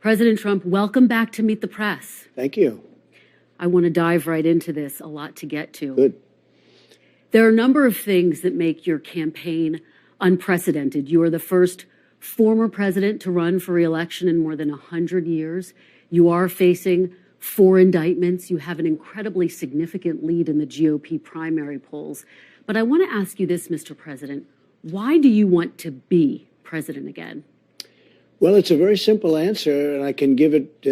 President Trump, welcome back to Meet the Press. Thank you. I want to dive right into this, a lot to get to. Good. There are a number of things that make your campaign unprecedented. You are the first former president to run for re-election in more than 100 years. You are facing 4 indictments. You have an incredibly significant lead in the GOP primary polls. But I want to ask you this, Mr. President. Why do you want to be president again? Well, it's a very simple answer, and I can give it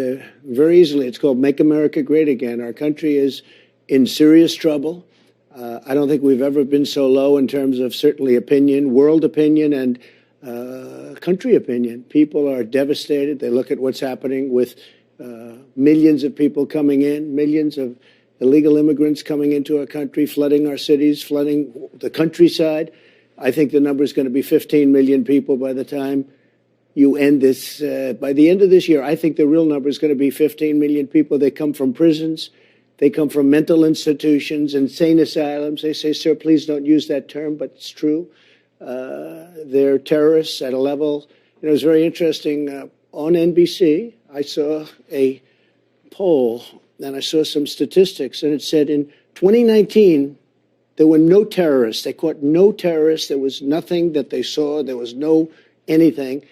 very easily. It's called Make America Great Again. Our country is in serious trouble. I don't think we've ever been so low in terms of certainly opinion, world opinion, and country opinion. People are devastated. They look at what's happening with millions of people coming in, millions of illegal immigrants coming into our country, flooding our cities, flooding the countryside. I think the number is going to be 15 million people by the time you end this. By the end of this year, I think the real number is going to be 15 million people. They come from prisons. They come from mental institutions, insane asylums. They say, sir, please don't use that term, but it's true. They're terrorists at a level. You know, it was very interesting. On NBC, I saw a poll, and I saw some statistics, and it said in 2019, there were no terrorists. They caught no terrorists. There was nothing that they saw. There was no anything.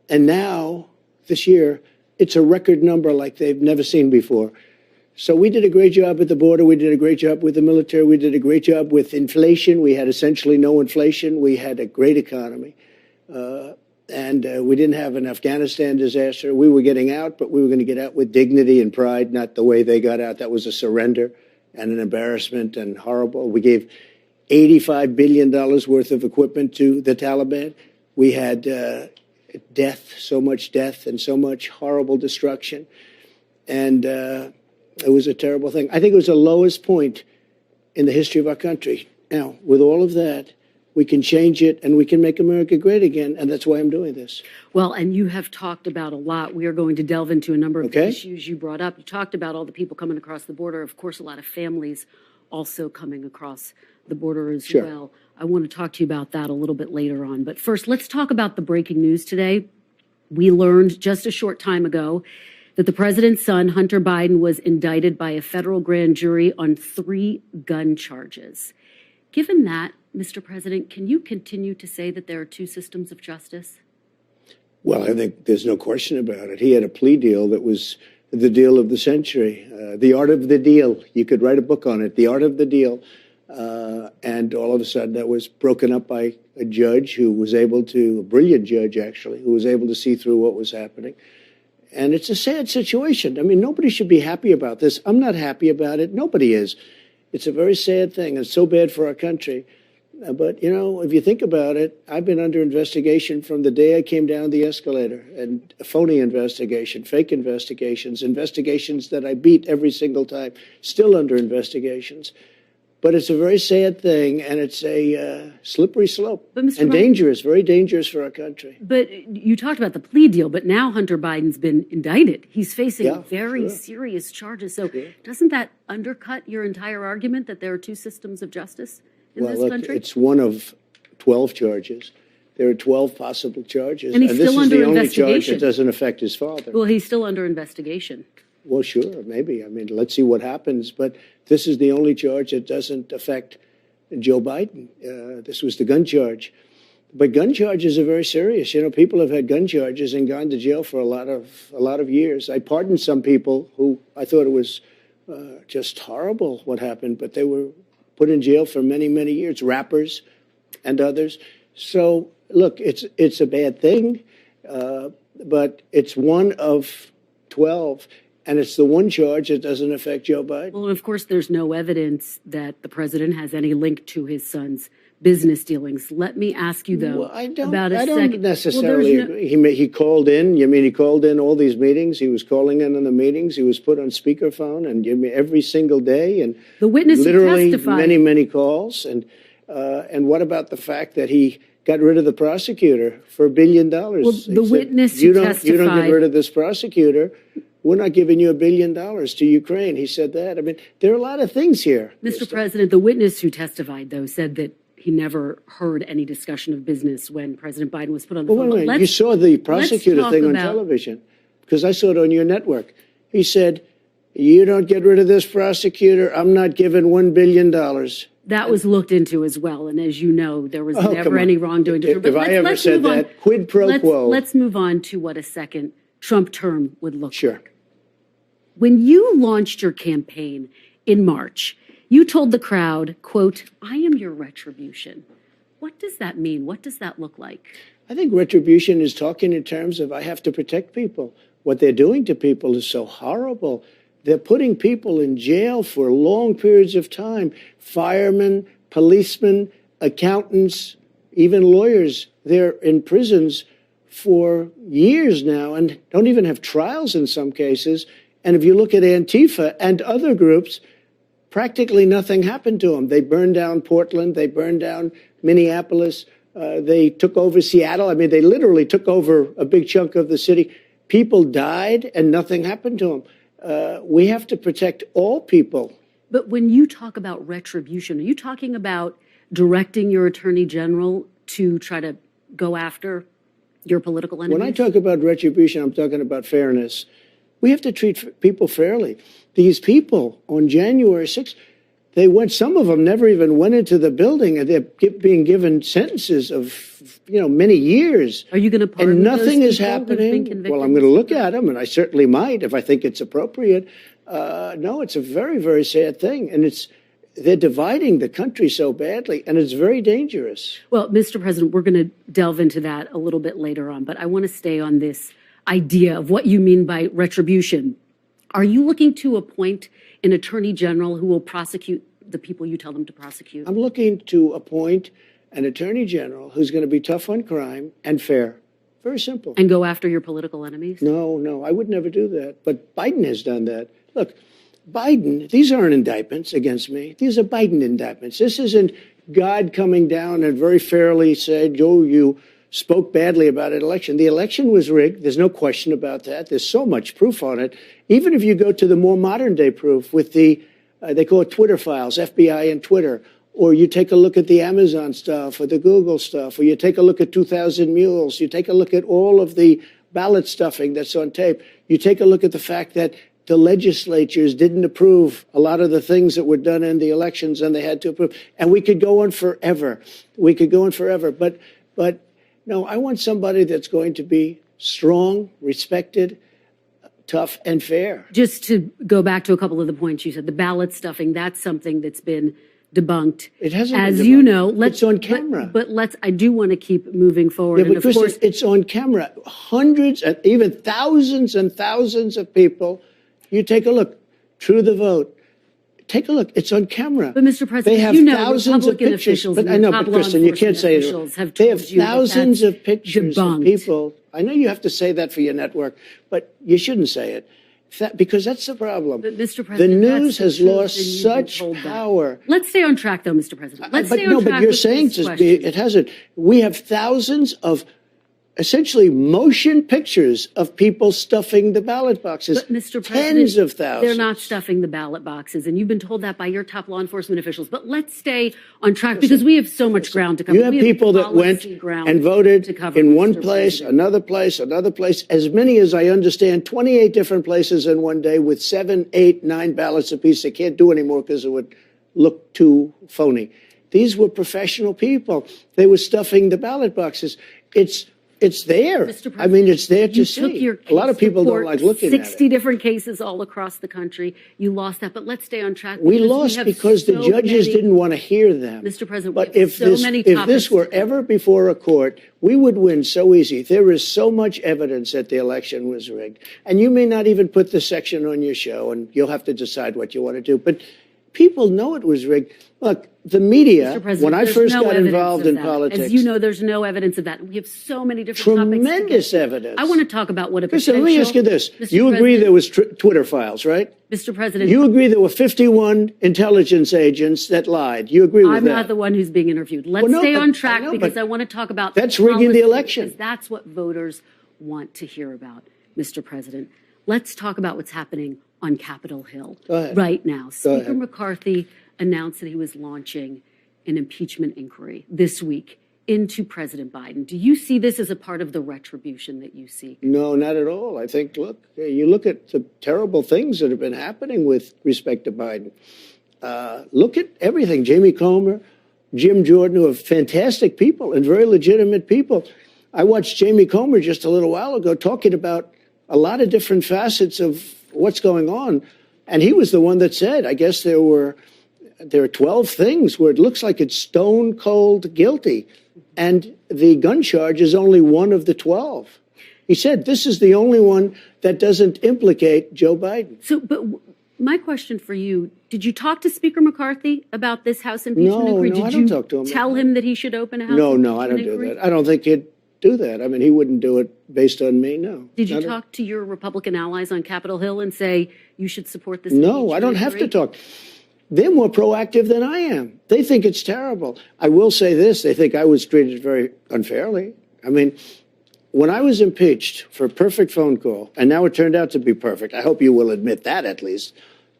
And now, this year, it's a record number like they've never seen before. So we did a great job at the border. We did a great job with the military. We did a great job with inflation. We had essentially no inflation. We had a great economy. And we didn't have an Afghanistan disaster. We were getting out, but we were going to get out with dignity and pride, not the way they got out. That was a surrender and an embarrassment and horrible. We gave $85 billion worth of equipment to the Taliban. We had death, so much death and so much horrible destruction. And it was a terrible thing. I think it was the lowest point in the history of our country. Now, with all of that, we can change it and we can make America great again. And that's why I'm doing this. Well, and you have talked about a lot. We are going to delve into a number of issues you brought up. You talked about all the people coming across the border. Of course, a lot of families also coming across the border as well. I want to talk to you about that a little bit later on. But first, let's talk about the breaking news today. We learned just a short time ago that the president's son, Hunter Biden, was indicted by a federal grand jury on 3 gun charges. Given that, Mr. President, can you continue to say that there are 2 systems of justice? Well, I think there's no question about it. He had a plea deal that was the deal of the century, the art of the deal. You could write a book on it, the art of the deal. And all of a sudden that was broken up by a judge who was able to, a brilliant judge actually, who was able to see through what was happening. And it's a sad situation. I mean, nobody should be happy about this. I'm not happy about it. Nobody is. It's a very sad thing. It's so bad for our country. But, you know, if you think about it, I've been under investigation from the day I came down the escalator, and a phony investigation, fake investigations, investigations that I beat every single time, still under investigations. But it's a very sad thing, and it's a slippery slope and dangerous, very dangerous for our country. But you talked about the plea deal, but now Hunter Biden's been indicted. He's facing very serious charges. So doesn't that undercut your entire argument that there are 2 systems of justice in this country? It's one of 12 charges. There are 12 possible charges. And he's still under investigation. This is the only charge that doesn't affect his father. Well, he's still under investigation. Well, sure, maybe. I mean, let's see what happens. But this is the only charge that doesn't affect Joe Biden. This was the gun charge. But gun charges are very serious. You know, people have had gun charges and gone to jail for a lot of years. I pardoned some people who I thought it was just horrible what happened, but they were put in jail for many, many years, rappers and others. So, look, it's a bad thing, but it's one of 12. And it's the one charge that doesn't affect Joe Biden. Well, of course, there's no evidence that the president has any link to his son's business dealings. Let me ask you, though, about a second. I don't necessarily agree. He called in. You mean he called in all these meetings? He was calling in on the meetings. He was put on speakerphone and every single day. And the witness literally testified. many, many calls. And what about the fact that he got rid of the prosecutor for $1 billion? Well, the witness who testified. You don't get rid of this prosecutor. We're not giving you $1 billion to Ukraine. He said that. I mean, there are a lot of things here. Mr. President, the witness who testified, though, said that he never heard any discussion of business when President Biden was put on the phone. Wait. You saw the prosecutor thing on television. because I saw it on your network. He said, you don't get rid of this prosecutor, I'm not giving $1 billion. That was looked into as well. And as you know, there was never any wrongdoing. If I ever said that, quid pro quo. Let's move on to what a second Trump term would look Sure. like. When you launched your campaign in March, you told the crowd, quote, I am your retribution. What does that mean? What does that look like? I think retribution is talking in terms of I have to protect people. What they're doing to people is so horrible. They're putting people in jail for long periods of time. Firemen, policemen, accountants, even lawyers. They're in prisons for years now and don't even have trials in some cases. And if you look at Antifa and other groups, practically nothing happened to them. They burned down Portland. They burned down Minneapolis. They took over Seattle. I mean, they literally took over a big chunk of the city. People died and nothing happened to them. We have to protect all people. But when you talk about retribution, are you talking about directing your attorney general to try to go after your political enemies? When I talk about retribution, I'm talking about fairness. We have to treat people fairly. These people on January 6th, some of them never even went into the building, and they're being given sentences of, many years. Are you going to pardon and nothing those is people who've been happening? convicted? Well, I'm going to look at them, and I certainly might if I think it's appropriate. No, it's a very, very sad thing, and they're dividing the country so badly, and it's very dangerous. Well, Mr. President, we're going to delve into that a little bit later on, but I want to stay on this idea of what you mean by retribution. Are you looking to appoint an attorney general who will prosecute the people you tell them to prosecute? I'm looking to appoint an attorney general who's going to be tough on crime and fair. Very simple. And go after your political enemies? No, I would never do that. But Biden has done that. Look, Biden, these aren't indictments against me. These are Biden indictments. This isn't God coming down and very fairly said, Joe, you spoke badly about an election. The election was rigged. There's no question about that. There's so much proof on it. Even if you go to the more modern day proof with the, they call it Twitter files, FBI and Twitter, or you take a look at the Amazon stuff or the Google stuff, or you take a look at 2000 Mules, you take a look at all of the ballot stuffing that's on tape. You take a look at the fact that the legislatures didn't approve a lot of the things that were done in the elections and they had to approve. And we could go on forever. We could go on forever. But no, I want somebody that's going to be strong, respected, tough, and fair. Just to go back to a couple of the points you said, the ballot stuffing, that's something that's been debunked. It hasn't been As debunked. you know, it's on camera. But I do want to keep moving forward. Yeah, but and of course, it's on camera. Hundreds and even thousands and thousands of people. You take a look. True the Vote. Take a look. It's on camera. But Mr. President, they have you know, thousands Republican of pictures. officials But and I know, top but law Kristen, you can't enforcement say officials have they have told you that thousands that's of pictures debunked. of people. I know you have to say that for your network, but you shouldn't say it. Because that's the problem. But Mr. The President, news that's has the truth, lost and you've such been told that. power. Let's stay on track, though, Mr. President. Let's stay on track. But you're with saying this question. it hasn't. We have thousands of essentially motion pictures of people stuffing the ballot boxes. But Mr. President, tens of thousands. They're not stuffing the ballot boxes, and you've been told that by your top law enforcement officials. But let's stay on track because we have so much ground to cover. You have people that went and voted in one place, another place, another place. As many as I understand, 28 different places in one day with 7, 8, 9 ballots apiece. They can't do anymore because it would look too phony. These were professional people. They were stuffing the ballot boxes. It's there. I mean, it's there to see. A lot of people don't like looking at it. 60 different cases all across the country. You lost that, but let's stay on track. We lost because the judges didn't want to hear them. Mr. President, but if this were ever before a court, we would win so easy. There is so much evidence that the election was rigged. And you may not even put the section on your show, and you'll have to decide what you want to do. But people know it was rigged. Look, the media, when I first got involved in politics. As you know, there's no evidence of that. We have so many different topics. Tremendous evidence. I want to talk about what a potential... Listen, let me ask you this. You agree there was Twitter files, right? Mr. President... You agree there were 51 intelligence agents that lied. You agree with that? I'm not the one who's being interviewed. Let's stay on track because I want to talk about... That's rigging the election. Because that's what voters want to hear about, Mr. President. Let's talk about what's happening on Capitol Hill right now. Speaker McCarthy announced that he was launching an impeachment inquiry this week into President Biden? Do you see this as a part of the retribution that you seek? No, not at all. I think, look, you look at the terrible things that have been happening with respect to Biden. Look at everything. Jamie Comer, Jim Jordan, who are fantastic people and very legitimate people. I watched Jamie Comer just a little while ago talking about a lot of different facets of what's going on. And he was the one that said, I guess there are 12 things where it looks like it's stone cold guilty. And the gun charge is only one of the 12. He said this is the only one that doesn't implicate Joe Biden. So, but my question for you, did you talk to Speaker McCarthy about this House impeachment inquiry? No, I don't talk to him. Tell him that he should open a House No, impeachment I don't inquiry? do that. I don't think he'd do that. I mean, he wouldn't do it based on me, no. Did you talk to your Republican allies on Capitol Hill and say you should support this? No, I don't have to talk. They're more proactive than I am. They think it's terrible. I will say this. They think I was treated very unfairly. I mean, when I was impeached for a perfect phone call, and now it turned out to be perfect, I hope you will admit that at least,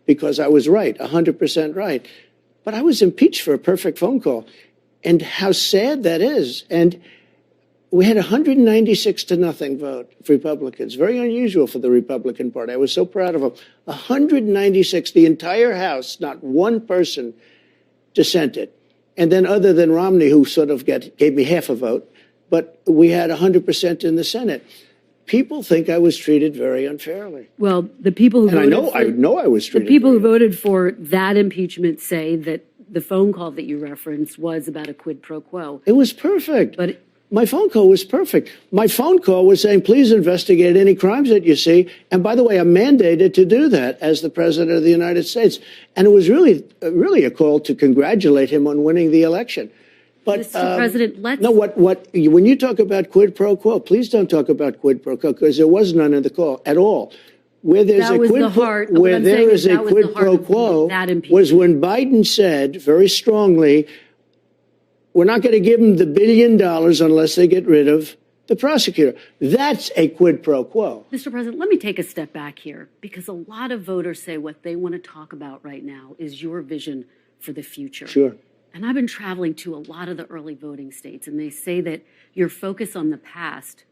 because I was right, 100% right. But I was impeached for a perfect phone call. And how sad that is. And we had 196-0 vote for Republicans. Very unusual for the Republican Party. I was so proud of them. 196, the entire House, not one person dissented. And then other than Romney, who sort of gave me half a vote, but we had 100% in the Senate. People think I was treated very unfairly. Well, the people who voted I know I was treated. The people who voted for that impeachment say that the phone call that you referenced was about a quid pro quo. It was perfect. But my phone call was perfect. My phone call was saying, please investigate any crimes that you see. And by the way, I'm mandated to do that as the president of the United States. And it was really a call to congratulate him on winning the election. But Mr. President, let's... No, when you talk about quid pro quo, please don't talk about quid pro quo, because there was none in the call at all. Where there's a quid pro quo was when Biden said very strongly, we're not going to give them the $1 billion unless they get rid of the prosecutor. That's a quid pro quo. Mr. President, let me take a step back here, because a lot of voters say what they want to talk about right now is your vision for the future. Sure. And I've been traveling to a lot of the early voting states, and they say that your focus on the past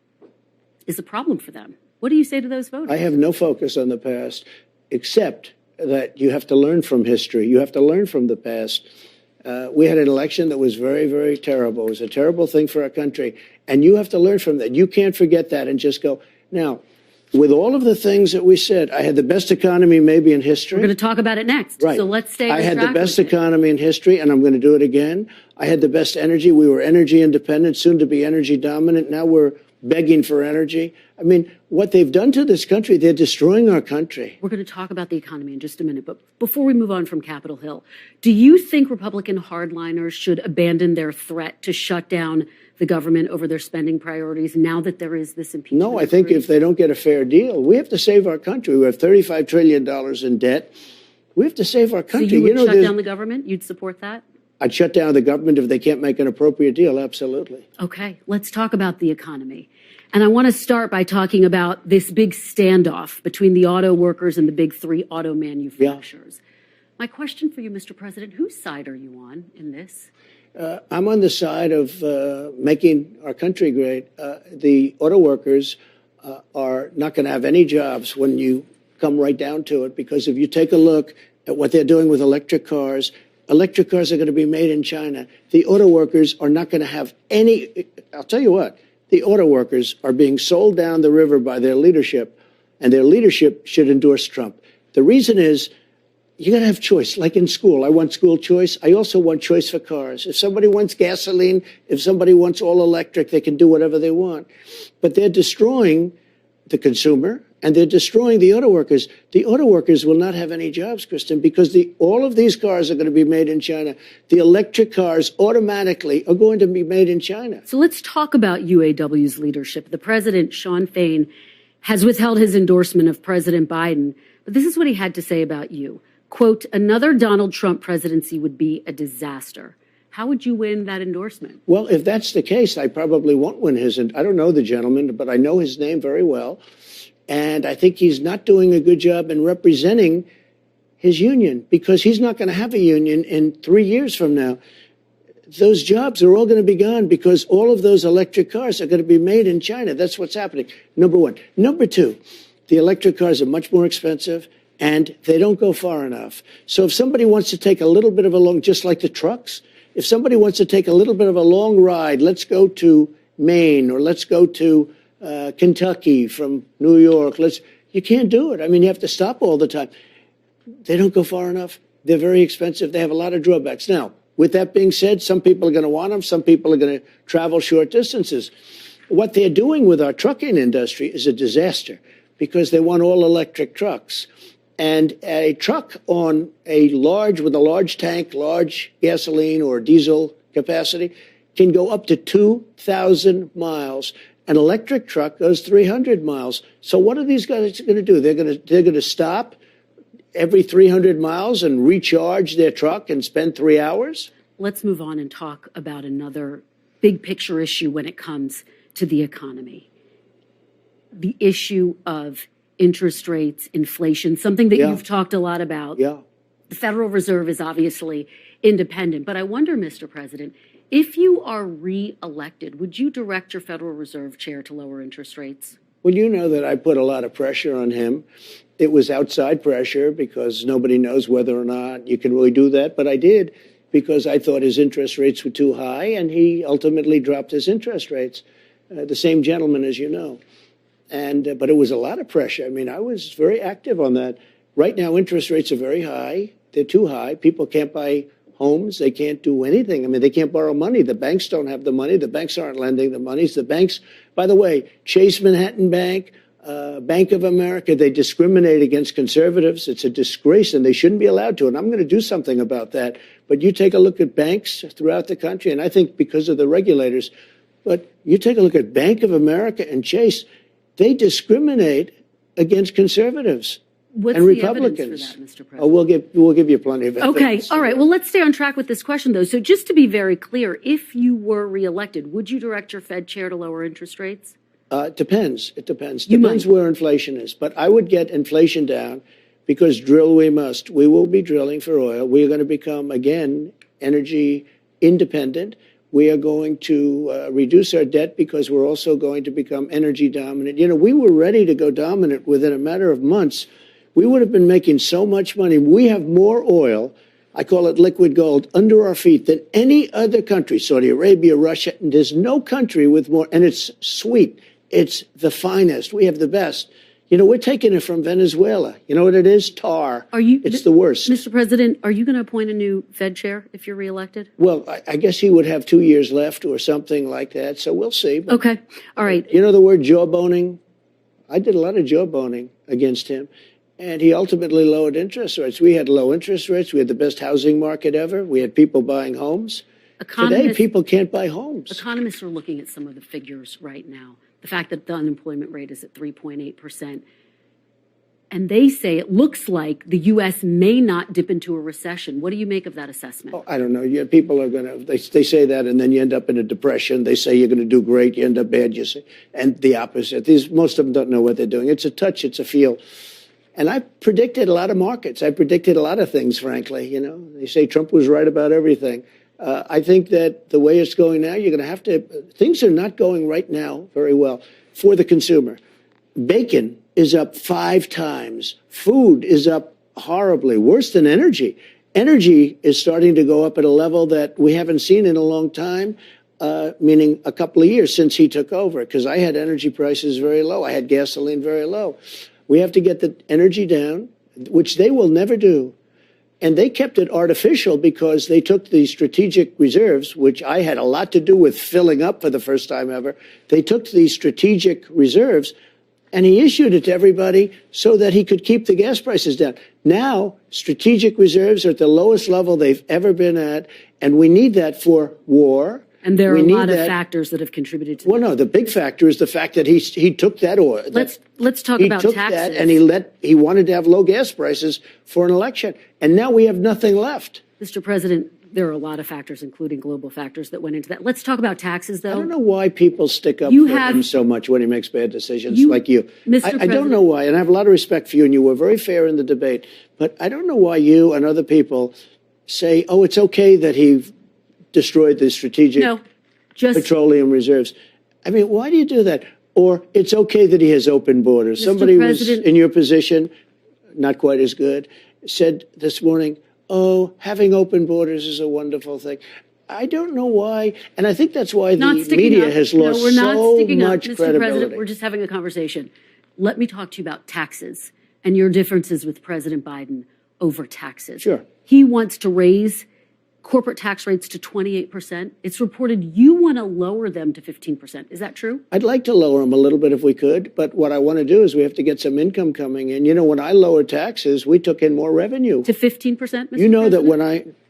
is a problem for them. What do you say to those voters? I have no focus on the past, except that you have to learn from history. You have to learn from the past. We had an election that was very, very terrible. It was a terrible thing for our country. And you have to learn from that. You can't forget that and just go. Now, with all of the things that we said, I had the best economy maybe in history. We're going to talk about it next. Right. So let's stay on I had track the best with it. economy in history, and I'm going to do it again. I had the best energy. We were energy independent, soon to be energy dominant. Now we're begging for energy. I mean, what they've done to this country, they're destroying our country. We're going to talk about the economy in just a minute. But before we move on from Capitol Hill, do you think Republican hardliners should abandon their threat to shut down the government over their spending priorities now that there is this impeachment? No, I think if they don't get a fair deal, we have to save our country. We have $35 trillion in debt. We have to save our country. So you would shut down the government? You'd support that? I'd shut down the government if they can't make an appropriate deal. Absolutely. Okay, let's talk about the economy. And I want to start by talking about this big standoff between the auto workers and the big three auto manufacturers. Yeah. My question for you, Mr. President, whose side are you on in this? I'm on the side of making our country great. The auto workers are not going to have any jobs when you come right down to it, because if you take a look at what they're doing with electric cars are going to be made in China. The auto workers are not going to have any. I'll tell you what, the auto workers are being sold down the river by their leadership, and their leadership should endorse Trump. The reason is, you got to have choice. Like in school, I want school choice. I also want choice for cars. If somebody wants gasoline, if somebody wants all electric, they can do whatever they want. But they're destroying the consumer, and they're destroying the auto workers. The auto workers will not have any jobs, Kristen, because all of these cars are going to be made in China. The electric cars automatically are going to be made in China. So let's talk about UAW's leadership. The president, Shawn Fain, has withheld his endorsement of President Biden, but this is what he had to say about you. Quote, another Donald Trump presidency would be a disaster. How would you win that endorsement? Well, if that's the case, I probably won't win his. I don't know the gentleman, but I know his name very well. And I think he's not doing a good job in representing his union, because he's not going to have a union in 3 years from now. those jobs are all going to be gone because all of those electric cars are going to be made in China. That's what's happening. Number one. Number two, the electric cars are much more expensive and they don't go far enough. So if somebody wants to take a little bit of a long, just like the trucks, if somebody wants to take a little bit of a long ride, let's go to Maine or let's go to Kentucky from New York. You can't do it. I mean, you have to stop all the time. They don't go far enough. They're very expensive. They have a lot of drawbacks. Now, with that being said, some people are going to want them. Some people are going to travel short distances. What they're doing with our trucking industry is a disaster because they want all electric trucks. And a truck on with a large tank, large gasoline or diesel capacity can go up to 2,000 miles. An electric truck goes 300 miles. So what are these guys going to do? They're going to stop every 300 miles and recharge their truck and spend 3 hours? Let's move on and talk about another big picture issue when it comes to the economy. The issue of interest rates, inflation, something that you've talked a lot about. Yeah. The Federal Reserve is obviously independent, but I wonder, Mr. President, if you are re-elected, would you direct your Federal Reserve chair to lower interest rates? Well, you know that I put a lot of pressure on him. It was outside pressure because nobody knows whether or not you can really do that. But I did because I thought his interest rates were too high, and he ultimately dropped his interest rates. The same gentleman, as you know. But it was a lot of pressure. I mean, I was very active on that. Right now, interest rates are very high. They're too high. People can't buy homes. They can't do anything. I mean, they can't borrow money. The banks don't have the money. The banks aren't lending the money. The banks, by the way, Chase Manhattan Bank, Bank of America, they discriminate against conservatives. It's a disgrace, and they shouldn't be allowed to. And I'm going to do something about that. But you take a look at banks throughout the country, and I think because of the regulators, but you take a look at Bank of America and Chase, they discriminate against conservatives. What's and the Republicans. Evidence for that, Mr. President? Oh, we'll give you plenty of evidence. Okay, all right. Well, let's stay on track with this question, though. So just to be very clear, if you were reelected, would you direct your Fed chair to lower interest rates? It depends. It depends. You Depends might. where inflation is. But I would get inflation down because drill we must. We will be drilling for oil. We are going to become, again, energy independent. We are going to reduce our debt because we're also going to become energy dominant. You know, we were ready to go dominant within a matter of months. We would have been making so much money. We have more oil, I call it liquid gold, under our feet than any other country, Saudi Arabia, Russia. And there's no country with more, and it's sweet. It's the finest. We have the best. You know, we're taking it from Venezuela. You know what it is? Tar. It's the worst. Mr. President, are you going to appoint a new Fed chair if you're reelected? Well, I guess he would have 2 years left or something like that. So we'll see. But, okay. All right. You know the word jawboning? I did a lot of jawboning against him. And he ultimately lowered interest rates. We had low interest rates. We had the best housing market ever. We had people buying homes. Today, people can't buy homes. Economists are looking at some of the figures right now. The fact that the unemployment rate is at 3.8%. And they say it looks like the U.S. may not dip into a recession. What do you make of that assessment? Oh, I don't know. Yeah, people are going to, they say that, and then you end up in a depression. They say you're going to do great. You end up bad. You say, and the opposite. Most of them don't know what they're doing. It's a touch. It's a feel. And I predicted a lot of markets. I predicted a lot of things, frankly. You know, they say Trump was right about everything. I think that the way it's going now, you're going to have to, things are not going right now very well for the consumer. Bacon is up 5 times. Food is up horribly, worse than energy. Energy is starting to go up at a level that we haven't seen in a long time, meaning a couple of years since he took over, because I had energy prices very low. I had gasoline very low. We have to get the energy down, which they will never do. And they kept it artificial because they took the strategic reserves, which I had a lot to do with filling up for the first time ever. They took the strategic reserves and he issued it to everybody so that he could keep the gas prices down. Now, strategic reserves are at the lowest level they've ever been at, and we need that for war. And there are a lot of factors that have contributed to that. Well, no, the big factor is the fact that he took that oil. Let's talk about taxes. He took that and he wanted to have low gas prices for an election. And now we have nothing left. Mr. President, there are a lot of factors, including global factors, that went into that. Let's talk about taxes, though. I don't know why people stick up for him so much when he makes bad decisions like you. I don't know why, and I have a lot of respect for you, and you were very fair in the debate. But I don't know why you and other people say, oh, it's okay that he destroyed the strategic petroleum reserves. I mean, why do you do that? Or it's okay that he has open borders. Somebody was in your position, not quite as good, said this morning, oh, having open borders is a wonderful thing. I don't know why, and I think that's why the media has lost so much credibility. Mr. President, we're just having a conversation. Let me talk to you about taxes and your differences with President Biden over taxes. Sure. He wants to raise corporate tax rates to 28%. It's reported you want to lower them to 15%. Is that true? I'd like to lower them a little bit if we could, but what I want to do is we have to get some income coming in. You know, when I lowered taxes, we took in more revenue. To 15%, Mr. You know President? that when it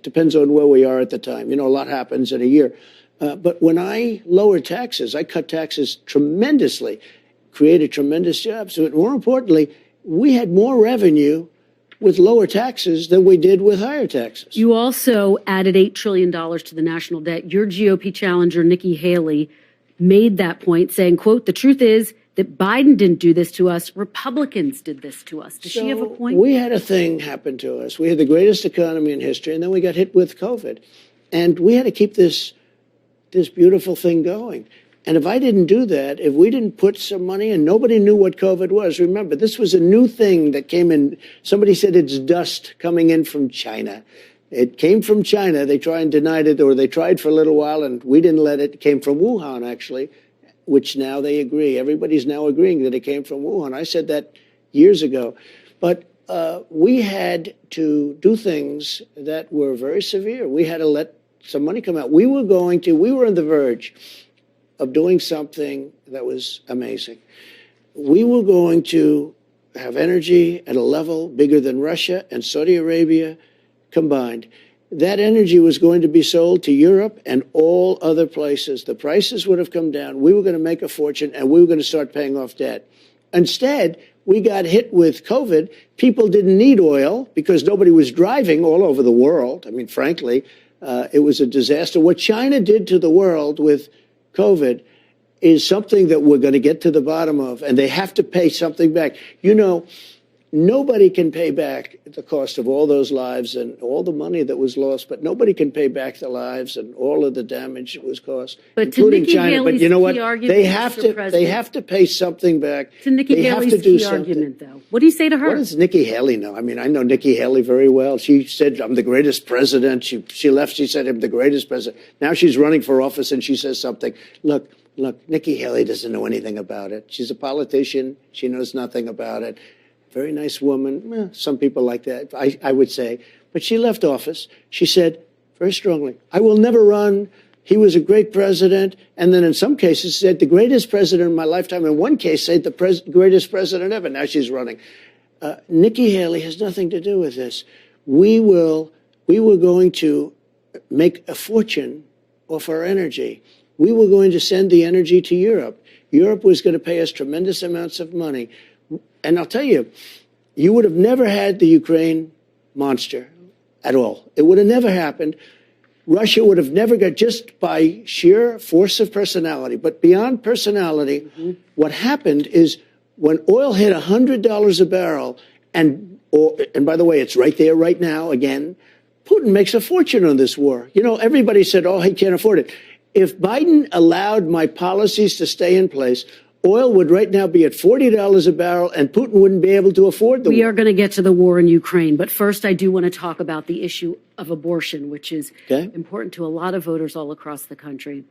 depends on where we are at the time. You know, a lot happens in a year. But when I lowered taxes, I cut taxes tremendously, created tremendous jobs. But more importantly, we had more revenue with lower taxes than we did with higher taxes. You also added $8 trillion to the national debt. Your GOP challenger, Nikki Haley, made that point, saying, quote, the truth is that Biden didn't do this to us. Republicans did this to us. Does she have a point? We had a thing happen to us. We had the greatest economy in history, and then we got hit with COVID. And we had to keep this beautiful thing going. And if I didn't do that, if we didn't put some money in, nobody knew what COVID was. Remember, this was a new thing that came in. Somebody said it's dust coming in from China. It came from China. They tried and denied it, or they tried for a little while, and we didn't let it. It came from Wuhan, actually, which now they agree. Everybody's now agreeing that it came from Wuhan. I said that years ago. But we had to do things that were very severe. We had to let some money come out. We were on the verge of doing something that was amazing. We were going to have energy at a level bigger than Russia and Saudi Arabia combined. That energy was going to be sold to Europe and all other places. The prices would have come down. We were going to make a fortune, and we were going to start paying off debt. Instead, we got hit with COVID. People didn't need oil because nobody was driving all over the world. I mean, frankly, it was a disaster. What China did to the world with COVID is something that we're going to get to the bottom of, and they have to pay something back. You know, nobody can pay back the cost of all those lives and all the money that was lost, but nobody can pay back the lives and all of the damage that was caused, including China. But you know what? They have to pay something back. To Nikki Haley's key argument, though. What do you say to her? What does Nikki Haley know? I mean, I know Nikki Haley very well. She said, I'm the greatest president. She left, she said, I'm the greatest president. Now she's running for office and she says something. Look, Nikki Haley doesn't know anything about it. She's a politician. She knows nothing about it. Very nice woman. Some people like that, I would say. But she left office. She said very strongly, I will never run. He was a great president. And then in some cases said the greatest president in my lifetime. In one case, said the greatest president ever. Now she's running. Nikki Haley has nothing to do with this. We were going to make a fortune off our energy. We were going to send the energy to Europe. Europe was going to pay us tremendous amounts of money. And I'll tell you, you would have never had the Ukraine monster at all. It would have never happened. Russia would have never got, just by sheer force of personality. But beyond personality, what happened is when oil hit $100 a barrel, and by the way, it's right there right now again, Putin makes a fortune on this war. You know, everybody said, oh, he can't afford it. If Biden allowed my policies to stay in place, oil would right now be at $40 a barrel, and Putin wouldn't be able to afford the war. We are going to get to the war in Ukraine, but first I do want to talk about the issue of abortion, which is important to a lot of voters all across the country.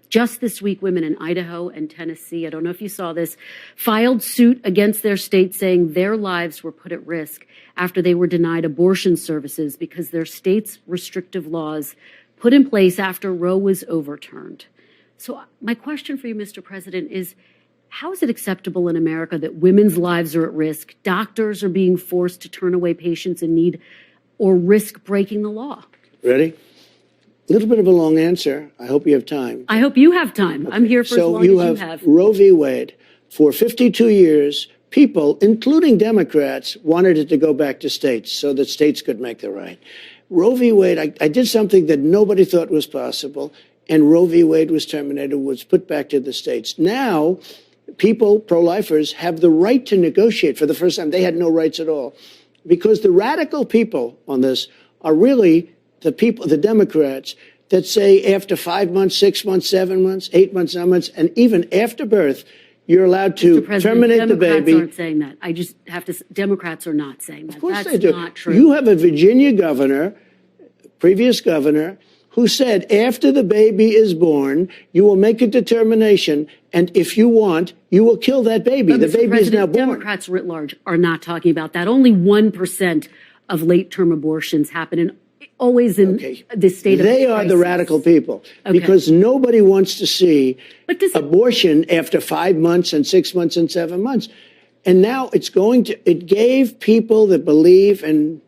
Just this week, women in Idaho and Tennessee, I don't know if you saw this, filed suit against their state saying their lives were put at risk after they were denied abortion services because their state's restrictive laws put in place after Roe was overturned. So my question for you, Mr. President, is how is it acceptable in America that women's lives are at risk, doctors are being forced to turn away patients in need, or risk breaking the law? Ready? A little bit of a long answer. I hope you have time. I hope you have time. Okay. I'm here for as long as you have. So Roe v. Wade. For 52 years, people, including Democrats, wanted it to go back to states so that states could make the right. Roe v. Wade, I did something that nobody thought was possible, and Roe v. Wade was terminated, was put back to the states. Now, people, pro-lifers, have the right to negotiate for the first time. They had no rights at all. Because the radical people on this are really the people, the Democrats, that say after 5 months, 6 months, 7 months, 8 months, 9 months, and even after birth, you're allowed to terminate the baby. Democrats aren't saying that. I just have to. Democrats are not saying that. Of course That's they do. not true. You have a Virginia governor, previous governor, who said after the baby is born, you will make a determination, and if you want, you will kill that baby. The baby is now born. Democrats writ large are not talking about that. Only 1% of late-term abortions happen always in the state of They are the radical people because nobody wants to see abortion after 5 months and 6 months and 7 months. And now it gave people that believe in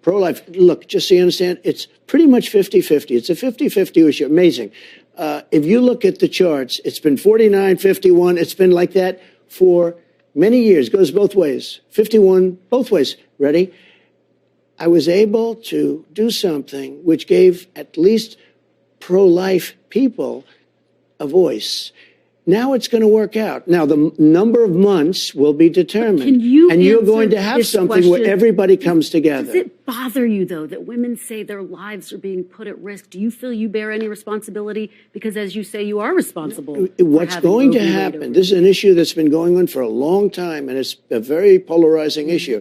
pro-life. Look, just so you understand, it's pretty much 50-50. It's a 50-50 issue. Amazing. If you look at the charts, it's been 49-51. It's been like that for many years. Goes both ways. 51, both ways. Ready? I was able to do something which gave at least pro-life people a voice. Now it's going to work out. Now the number of months will be determined. And you're going to have something where everybody comes together. Does it bother you, though, that women say their lives are being put at risk? Do you feel you bear any responsibility? Because as you say, you are responsible. What's going to happen, this is an issue that's been going on for a long time, and it's a very polarizing issue.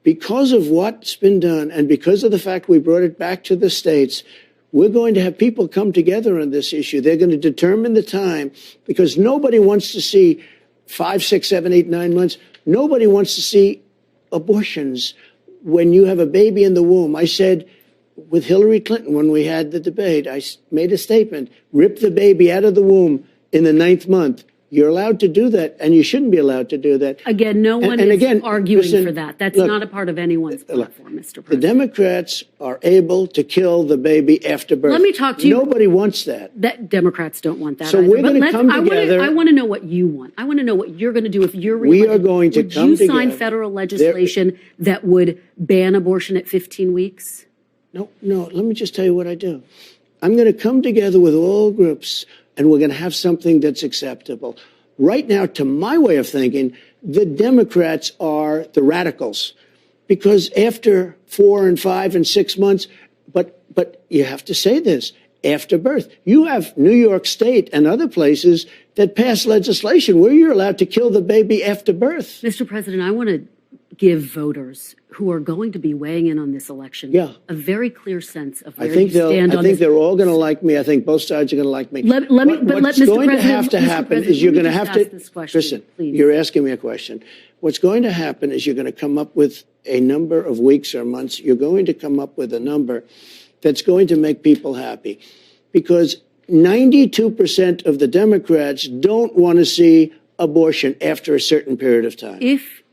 Because of what's been done and because of the fact we brought it back to the states, we're going to have people come together on this issue. They're going to determine the time because nobody wants to see 5, 6, 7, 8, 9 months. Nobody wants to see abortions when you have a baby in the womb. I said with Hillary Clinton when we had the debate, I made a statement, rip the baby out of the womb in the 9th month. You're allowed to do that, and you shouldn't be allowed to do that. Again, no one is arguing for that. That's not a part of anyone's platform, Mr. President. The Democrats are able to kill the baby after birth. Let me talk to you. Nobody wants that. Democrats don't want that so either. We're going to come together. I want to know what you want. I want to know what you're going to do if you're reelected. We are going to come together. Would you sign federal legislation that would ban abortion at 15 weeks? No. Let me just tell you what I do. I'm going to come together with all groups, and we're going to have something that's acceptable. Right now, to my way of thinking, the Democrats are the radicals because after 4 and 5 and 6 months, but you have to say this, after birth, you have New York State and other places that pass legislation where you're allowed to kill the baby after birth. Mr. President, I want to give voters who are going to be weighing in on this election a very clear sense of where you stand on this. I think they're all going to like me. I think both sides are going to like me. What's going to have to happen is you're going to have to listen. You're asking me a question. What's going to happen is you're going to come up with a number of weeks or months. You're going to come up with a number that's going to make people happy, because 92% of the Democrats don't want to see abortion after a certain period of time. If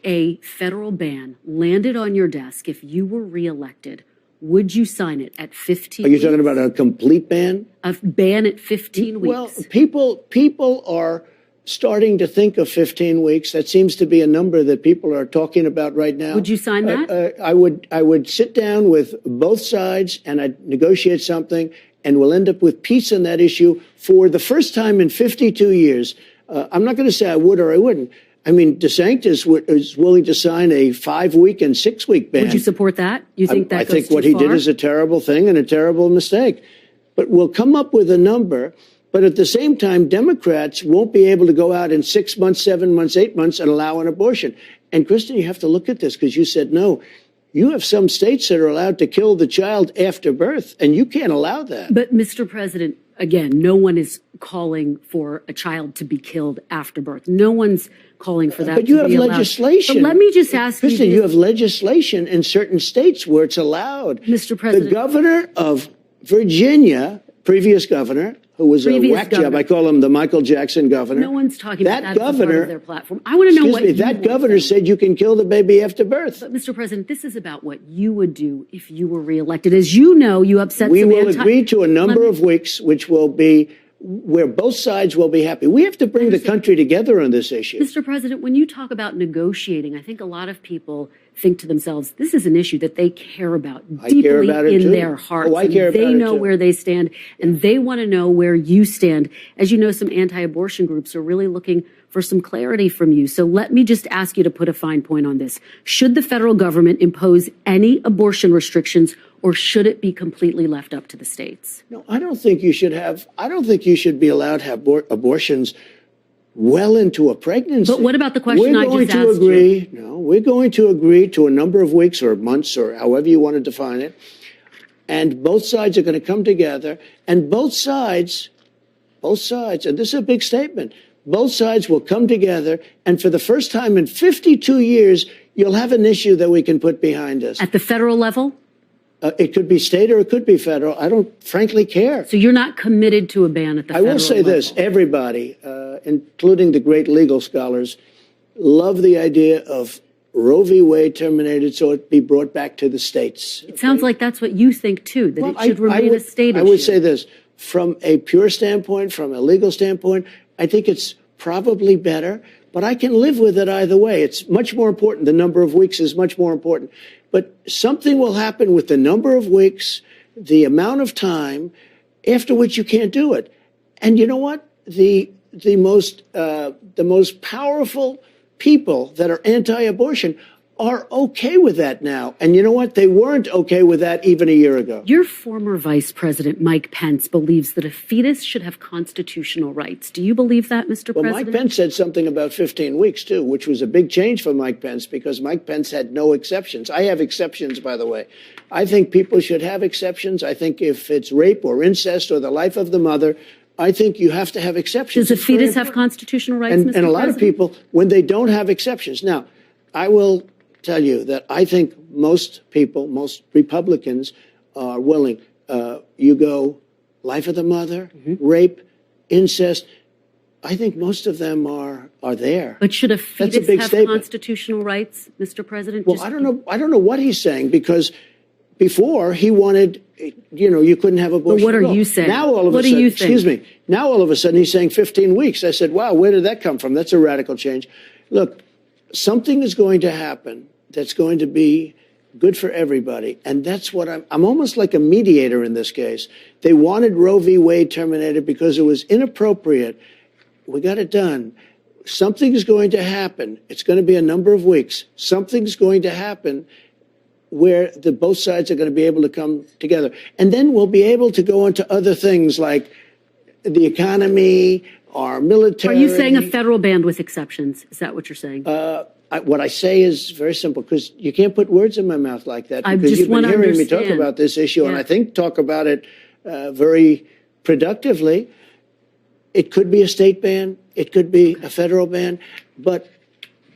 a federal ban landed on your desk, if you were reelected, would you sign it at 15 weeks? Are you talking about a complete ban? A ban at 15 weeks. Well, people are starting to think of 15 weeks. That seems to be a number that people are talking about right now. Would you sign that? I would sit down with both sides and I'd negotiate something, and we'll end up with peace on that issue for the first time in 52 years. I'm not going to say I would or I wouldn't. I mean, DeSantis is willing to sign a 5-week and 6-week ban. Would you support that? You think that goes too far? I think what he did is a terrible thing and a terrible mistake. But we'll come up with a number. But at the same time, Democrats won't be able to go out in 6 months, 7 months, 8 months and allow an abortion. And Kristen, you have to look at this because you said no. You have some states that are allowed to kill the child after birth, and you can't allow that. But, Mr. President, again, no one is calling for a child to be killed after birth. No one's calling for that to be allowed. But you have legislation. But let me just ask you. Kristen, you have legislation in certain states where it's allowed. Mr. President. The governor of Virginia, previous governor, who was a whack job. I call him the Michael Jackson governor. No one's talking about that as part of their platform. I want to know what you that governor said you can kill the baby after birth. But, Mr. President, this is about what you would do if you were reelected. As you know, you upset We will agree to a number of weeks, which will be where both sides will be happy. We have to bring the country together on this issue. Mr. President, when you talk about negotiating, I think a lot of people think to themselves, this is an issue that they care about deeply in their hearts. They know where they stand, and they want to know where you stand. As you know, some anti-abortion groups are really looking for for some clarity from you. So let me just ask you to put a fine point on this. Should the federal government impose any abortion restrictions, or should it be completely left up to the states? No, I don't think you should be allowed to have abortions well into a pregnancy. But what about the question I just asked you? No, we're going to agree to a number of weeks or months or however you want to define it. And both sides are going to come together, and both sides, and this is a big statement, both sides will come together, and for the first time in 52 years, you'll have an issue that we can put behind us. At the federal level? It could be state or it could be federal. I don't frankly care. So you're not committed to a ban at the federal level? I will say this, everybody, including the great legal scholars, love the idea of Roe v. Wade terminated so it be brought back to the states. It sounds like that's what you think, too, that it should remain a state issue. I would say this, from a pure standpoint, from a legal standpoint, I think it's probably better, but I can live with it either way. It's much more important. The number of weeks is much more important. But something will happen with the number of weeks, the amount of time, after which you can't do it. And you know what? The most powerful people that are anti-abortion are okay with that now. And you know what? They weren't okay with that even a year ago. Your former Vice President, Mike Pence, believes that a fetus should have constitutional rights. Do you believe that, Mr. President? Mike Pence said something about 15 weeks, too, which was a big change for Mike Pence because Mike Pence had no exceptions. I have exceptions, by the way. I think people should have exceptions. I think if it's rape or incest or the life of the mother, I think you have to have exceptions. Does a fetus have constitutional rights, Mr. President? And a lot of people, when they don't have exceptions. Now, I will tell you that I think most people, most Republicans are willing. You go life of the mother, rape, incest. I think most of them are there. But should a fetus have constitutional rights, Mr. President? Well, I don't know what he's saying, because before he wanted, you couldn't have abortion. But what are you saying? Now all of a sudden, excuse me. Now all of a sudden he's saying 15 weeks. I said, wow, where did that come from? That's a radical change. Look, something is going to happen that's going to be good for everybody. And that's what I'm almost like a mediator in this case. They wanted Roe v. Wade terminated because it was inappropriate. We got it done. Something's going to happen. It's going to be a number of weeks. Something's going to happen where both sides are going to be able to come together. And then we'll be able to go into other things like the economy, our military. Are you saying a federal ban with exceptions? Is that what you're saying? What I say is very simple, because you can't put words in my mouth like that. Because you've been hearing me talk about this issue, and I think talk about it very productively. It could be a state ban. It could be a federal ban. But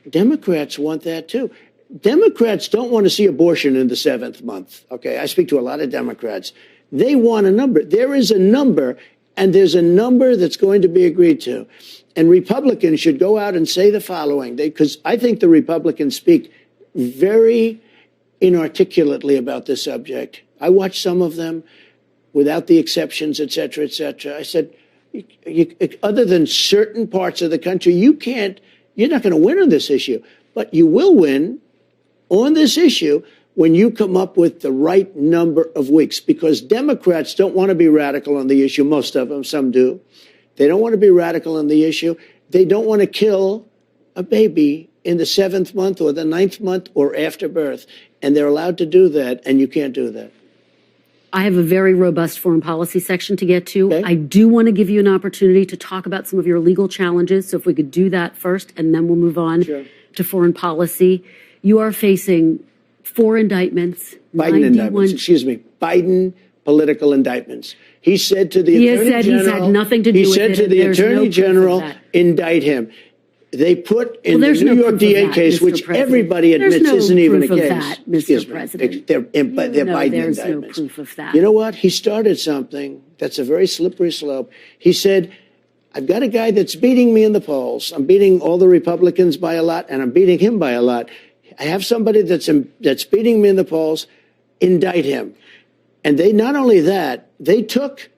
Democrats want that, too. Democrats don't want to see abortion in the 7th month. Okay, I speak to a lot of Democrats. They want a number. There is a number, and there's a number that's going to be agreed to. And Republicans should go out and say the following, because I think the Republicans speak very inarticulately about this subject. I watched some of them without the exceptions, et cetera, et cetera. I said, other than certain parts of the country, you're not going to win on this issue, but you will win on this issue when you come up with the right number of weeks, because Democrats don't want to be radical on the issue. Most of them, some do. They don't want to be radical on the issue. They don't want to kill a baby in the 7th month or the 9th month or after birth. And they're allowed to do that, and you can't do that. I have a very robust foreign policy section to get to. Okay. I do want to give you an opportunity to talk about some of your legal challenges. So if we could do that first, and then we'll move on to foreign policy. You are facing 4 indictments. Biden indictments, excuse me. Biden political indictments. He said to the Attorney General. He said he's had nothing to do with it. He said to the Attorney General, indict him. They put in the New York DA case, which everybody admits isn't even a case. Mr. President. They're Biden indictments. There's no proof of that. You know what? He started something that's a very slippery slope. He said, I've got a guy that's beating me in the polls. I'm beating all the Republicans by a lot, and I'm beating him by a lot. I have somebody that's beating me in the polls. Indict him. And they, not only that, they took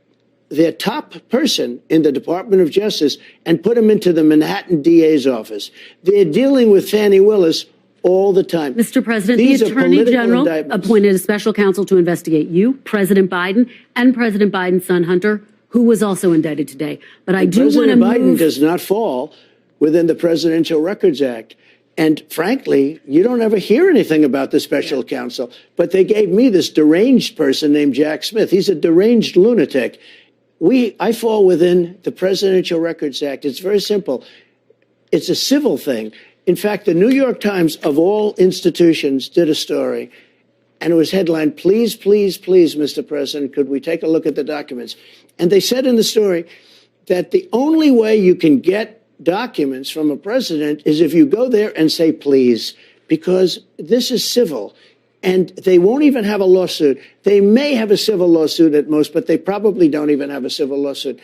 their top person in the Department of Justice and put him into the Manhattan DA's office. They're dealing with Fannie Willis all the time. Mr. President, the Attorney General appointed a special counsel to investigate you, President Biden, and President Biden's son, Hunter, who was also indicted today. But I do want to move. President Biden does not fall within the Presidential Records Act. And frankly, you don't ever hear anything about the special counsel. But they gave me this deranged person named Jack Smith. He's a deranged lunatic. I fall within the Presidential Records Act. It's very simple. It's a civil thing. In fact, the New York Times, of all institutions, did a story. And it was headlined, "Please, please, please, Mr. President, could we take a look at the documents?" And they said in the story that the only way you can get documents from a president is if you go there and say please, because this is civil and they won't even have a lawsuit. They may have a civil lawsuit at most, but they probably don't even have a civil lawsuit.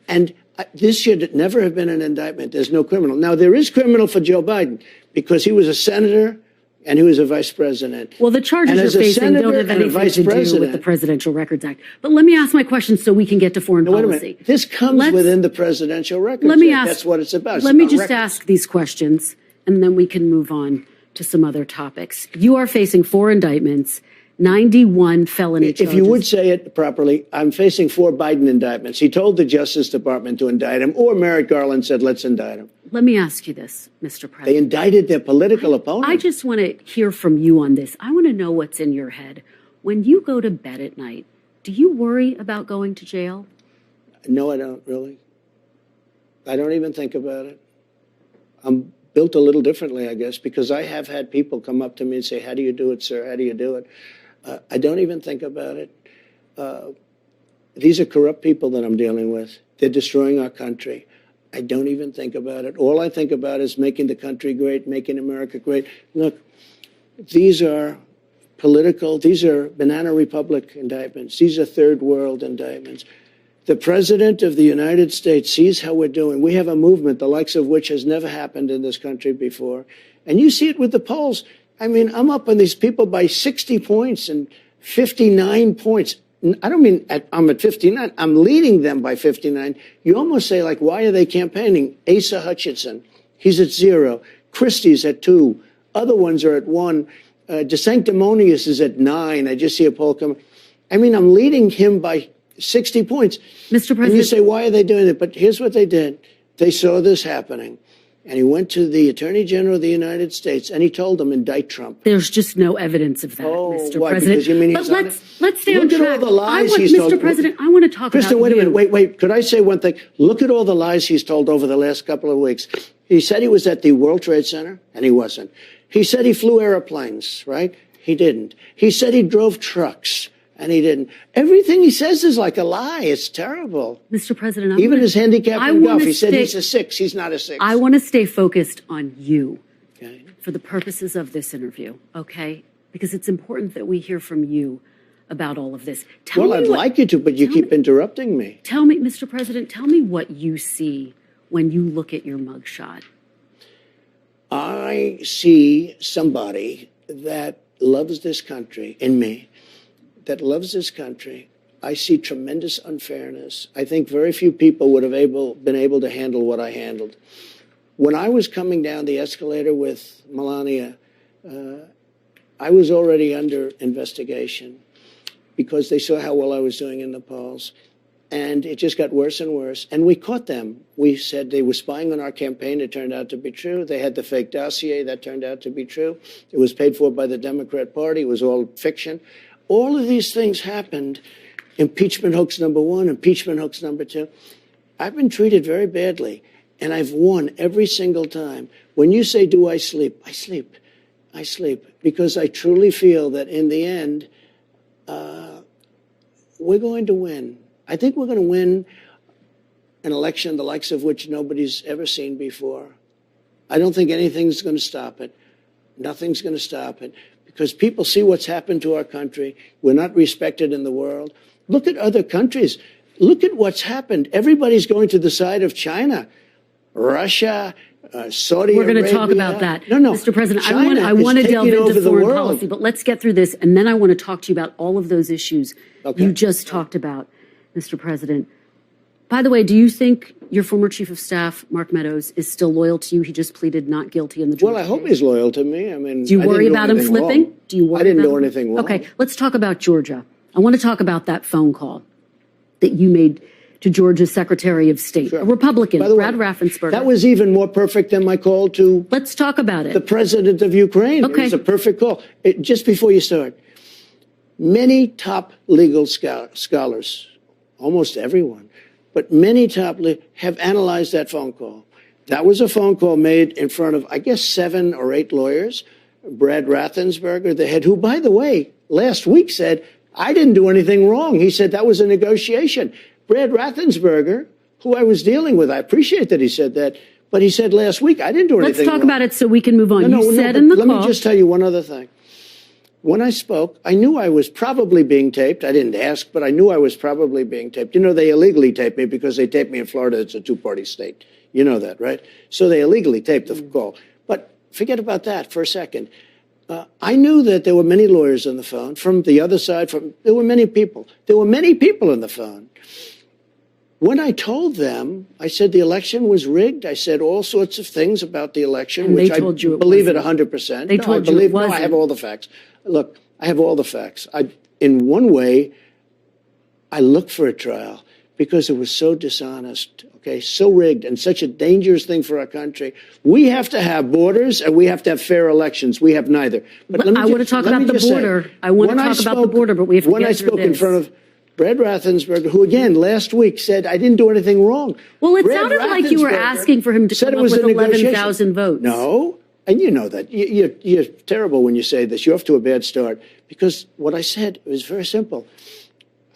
And this should never have been an indictment. There's no criminal. Now, there is criminal for Joe Biden because he was a senator and he was a vice president. Well, the charges you're facing don't have anything to do with the Presidential Records Act. But let me ask my question so we can get to foreign policy. Wait a minute. This comes within the Presidential Records Act. That's what it's about. Let me just ask these questions, and then we can move on to some other topics. You are facing 4 indictments, 91 felony charges. If you would say it properly, I'm facing 4 Biden indictments. He told the Justice Department to indict him, or Merrick Garland said, let's indict him. Let me ask you this, Mr. President. They indicted their political opponent. I just want to hear from you on this. I want to know what's in your head. When you go to bed at night, do you worry about going to jail? No, I don't, really. I don't even think about it. I'm built a little differently, I guess, because I have had people come up to me and say, how do you do it, sir? How do you do it? I don't even think about it. These are corrupt people that I'm dealing with. They're destroying our country. I don't even think about it. All I think about is making the country great, making America great. Look, these are political, these are Banana Republic indictments. These are third world indictments. The President of the United States sees how we're doing. We have a movement, the likes of which has never happened in this country before. And you see it with the polls. I mean, I'm up on these people by 60 points and 59 points. I don't mean I'm at 59. I'm leading them by 59. You almost say, like, why are they campaigning? Asa Hutchinson, he's at 0. Christie's at 2. Other ones are at 1. DeSanctimonious is at 9. I just see a poll coming. I mean, I'm leading him by 60 points. Mr. President. And you say, why are they doing it? But here's what they did. They saw this happening. And he went to the Attorney General of the United States and he told them, indict Trump. There's just no evidence of that, Mr. Why? President. Because you mean but let's stay on track. Look at all the lies he's told. Mr. President, I want to talk about Kristen, wait a minute. Wait. Could I say one thing? Look at all the lies he's told over the last couple of weeks. He said he was at the World Trade Center, and he wasn't. He said he flew airplanes, right? He didn't. He said he drove trucks, and he didn't. Everything he says is like a lie. It's terrible. Mr. President, even his handicap in golf, he said he's a 6. He's not a 6. I want to stay focused on you okay, for the purposes of this interview, okay? Because it's important that we hear from you about all of this. Well, I'd like you to, but you keep interrupting me. Tell me, Mr. President, tell me what you see when you look at your mugshot. I see somebody that loves this country in me, that loves this country. I see tremendous unfairness. I think very few people would have been able to handle what I handled. When I was coming down the escalator with Melania, I was already under investigation because they saw how well I was doing in the polls. And it just got worse and worse. And we caught them. We said they were spying on our campaign. It turned out to be true. They had the fake dossier. That turned out to be true. It was paid for by the Democrat Party. It was all fiction. All of these things happened. Impeachment hoax number 1, impeachment hoax number 2. I've been treated very badly, and I've won every single time. When you say, do I sleep? I sleep. I sleep because I truly feel that in the end, we're going to win. I think we're going to win an election the likes of which nobody's ever seen before. I don't think anything's going to stop it. Nothing's going to stop it because people see what's happened to our country. We're not respected in the world. Look at other countries. Look at what's happened. Everybody's going to the side of China, Russia, Saudi Arabia. We're going to talk about that. No, Mr. President, China I want to delve into foreign world. policy, but let's get through this, and then I want to talk to you about all of those issues you just talked about, Mr. President. By the way, do you think your former chief of staff, Mark Meadows, is still loyal to you? He just pleaded not guilty in the Georgia Well, I hope he's loyal to me. I mean, do you worry about him flipping? Wrong. Do you worry? I didn't about do him? anything wrong. Okay, let's talk about Georgia. I want to talk about that phone call that you made to Georgia's Secretary of State, a Republican, By the way, Brad Raffensperger. that was even more perfect than my call to Let's talk about it. the president of Ukraine. Okay. It was a perfect call. Just before you start, many top legal scholars, almost everyone, but many have analyzed that phone call. That was a phone call made in front of, I guess, 7 or 8 lawyers. Brad Raffensperger, the head, who, by the way, last week said, I didn't do anything wrong. He said that was a negotiation. Brad Raffensperger, who I was dealing with, I appreciate that he said that, but he said last week, I didn't do anything Let's talk wrong. about it so we can move on. You said in the let call. me just tell you one other thing. When I spoke, I knew I was probably being taped. I didn't ask, but I knew I was probably being taped. You know, they illegally taped me because they taped me in Florida. It's a 2-party state. You know that, right? So they illegally taped the call. But forget about that for a second. I knew that there were many lawyers on the phone from the other side. There were many people. There were many people on the phone. When I told them, I said the election was rigged. I said all sorts of things about the election, And which they told you it believe it wasn't. 100%. They told you it wasn't. No, I have all the facts. Look, I have all the facts. In one way, I looked for a trial because it was so dishonest, okay, so rigged, and such a dangerous thing for our country. We have to have borders and we have to have fair elections. We have neither. But I want to talk about the border. I want to talk about the border, but we have to when get I through spoke in this. front of Brad Raffensperger, who again last week said I didn't do anything wrong. Well, it Brad sounded like you were Raffensperger asking for him to said come it up was with a negotiation. 11,000 votes. No, and you know that. You're terrible when you say this. You're off to a bad start because what I said was very simple.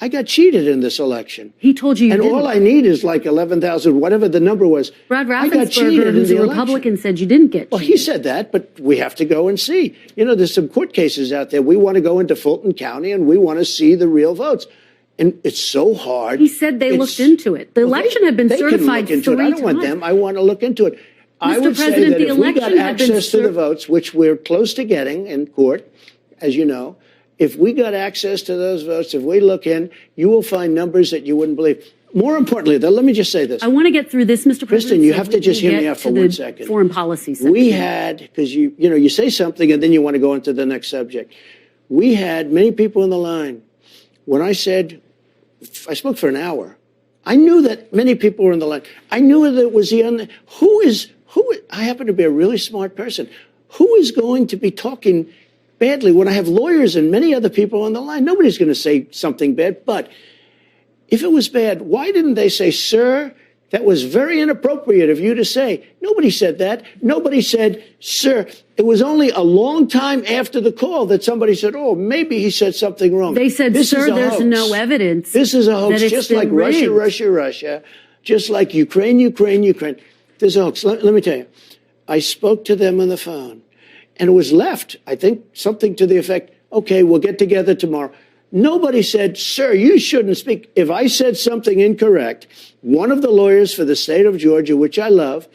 I got cheated in this election. He told you and didn't. all I need is like 11,000, whatever the number was. Brad I got cheated Raffensperger, in who's the a election. Republican, said you didn't get Well, cheated. he said that, but we have to go and see. You know, there's some court cases out there. We want to go into Fulton County and we want to see the real votes. And it's so hard. He said they looked into it. The election had been they can certified look into 3 it. I don't want times. them. I want to look into it. I Mr. would say President, that the if we got election had been access to the votes, which we're close to getting in court, as you know, if we got access to those votes, if we look in, you will find numbers that you wouldn't believe. More importantly, though, let me just say this. I want to get through this, Mr. President. Kristen, you so have we to just can hear me get out for to 1 the second. Foreign policy section. We had, because you say something and then you want to go into the next subject. We had many people on the line. When I said, I spoke for an hour. I knew that many people were on the line. I knew that it was I happen to be a really smart person. Who is going to be talking badly when I have lawyers and many other people on the line? Nobody's going to say something bad. But if it was bad, why didn't they say, sir, that was very inappropriate of you to say? Nobody said that. Nobody said, sir. It was only a long time after the call that somebody said, oh, maybe he said something wrong. They said, this sir, is a there's hoax. no evidence. This is a hoax, that it's just like been rigged. Russia, just like Ukraine. There's a hoax. Let me tell you, I spoke to them on the phone, and it was left, I think, something to the effect, okay, we'll get together tomorrow. Nobody said, sir, you shouldn't speak. If I said something incorrect, one of the lawyers for the state of Georgia, which I love,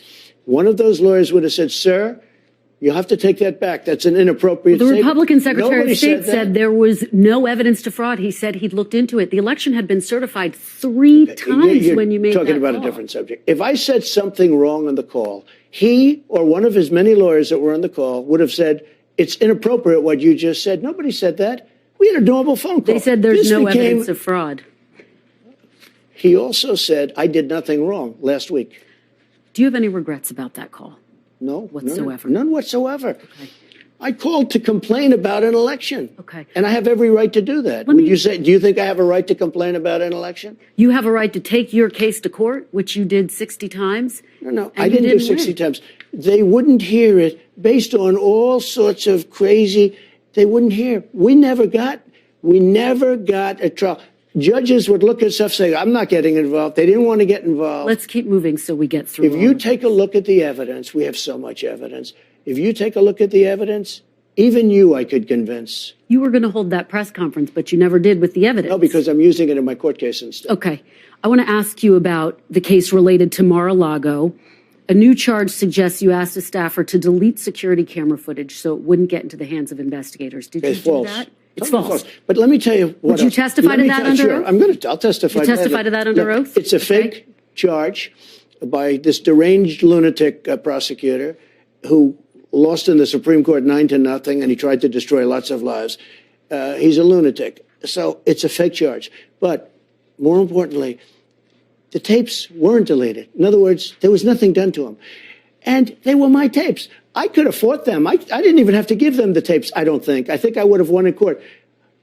one of those lawyers would have said, sir, you have to take that back. That's an inappropriate statement. The Republican Secretary Nobody of State that. said there was no evidence to fraud. He said he'd looked into it. The election had been certified 3 times You're when you made talking that about call. a different subject. If I said something wrong on the call, he or one of his many lawyers that were on the call would have said, it's inappropriate what you just said. Nobody said that. We had a normal phone call. They said there's This no became- evidence of fraud. He also said, I did nothing wrong last week. Do you have any regrets about that call? No. Whatsoever. None whatsoever. Okay. I called to complain about an election. Okay. And I have every right to do that. Do you think I have a right to complain about an election? You have a right to take your case to court, which you did 60 times. No, and I you didn't do 60 win. times. They wouldn't hear it based on all sorts of crazy, they wouldn't hear. We never got a trial. Judges would look at stuff and say, I'm not getting involved. They didn't want to get involved. Let's keep moving so we get through. If you take a look at the evidence, we have so much evidence. If you take a look at the evidence, even you I could convince. You were going to hold that press conference, but you never did with the evidence. No, because I'm using it in my court case instead. Okay. I want to ask you about the case related to Mar-a-Lago. A new charge suggests you asked a staffer to delete security camera footage so it wouldn't get into the hands of investigators. Did you It's do false. that? It's Totally false. But let me tell you what Would you else. testify Let to me that tell- under sure, oath? I'll testify. You testify to that under Look, oath? It's a Okay. fake charge by this deranged lunatic prosecutor who lost in the Supreme Court 9-0, and he tried to destroy lots of lives. He's a lunatic. So it's a fake charge. But more importantly, the tapes weren't deleted. In other words, there was nothing done to them. And they were my tapes. I could have fought them. I didn't even have to give them the tapes, I don't think. I think I would have won in court.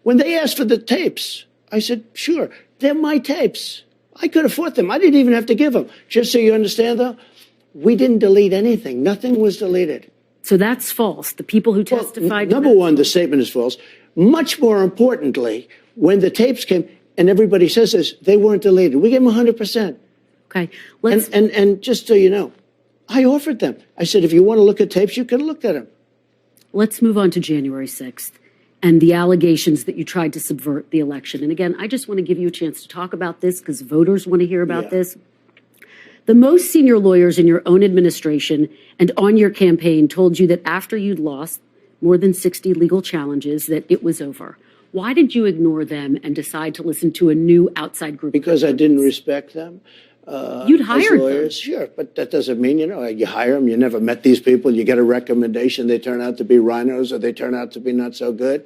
When they asked for the tapes, I said, sure, they're my tapes. I could have fought them. I didn't even have to give them. Just so you understand, though, we didn't delete anything. Nothing was deleted. So that's false. The people who testified. Number one, the statement is false. Much more importantly, when the tapes came, and everybody says this, they weren't deleted. We gave them 100%. Okay. And just so you know, I offered them. I said, if you want to look at tapes, you can look at them. Let's move on to January 6th and the allegations that you tried to subvert the election. And again, I just want to give you a chance to talk about this because voters want to hear about this. The most senior lawyers in your own administration and on your campaign told you that after you'd lost more than 60 legal challenges, that it was over. Why did you ignore them and decide to listen to a new outside group? Because I didn't respect them. You'd hired them. Sure, but that doesn't mean, you hire them. You never met these people. You get a recommendation. They turn out to be rhinos or they turn out to be not so good.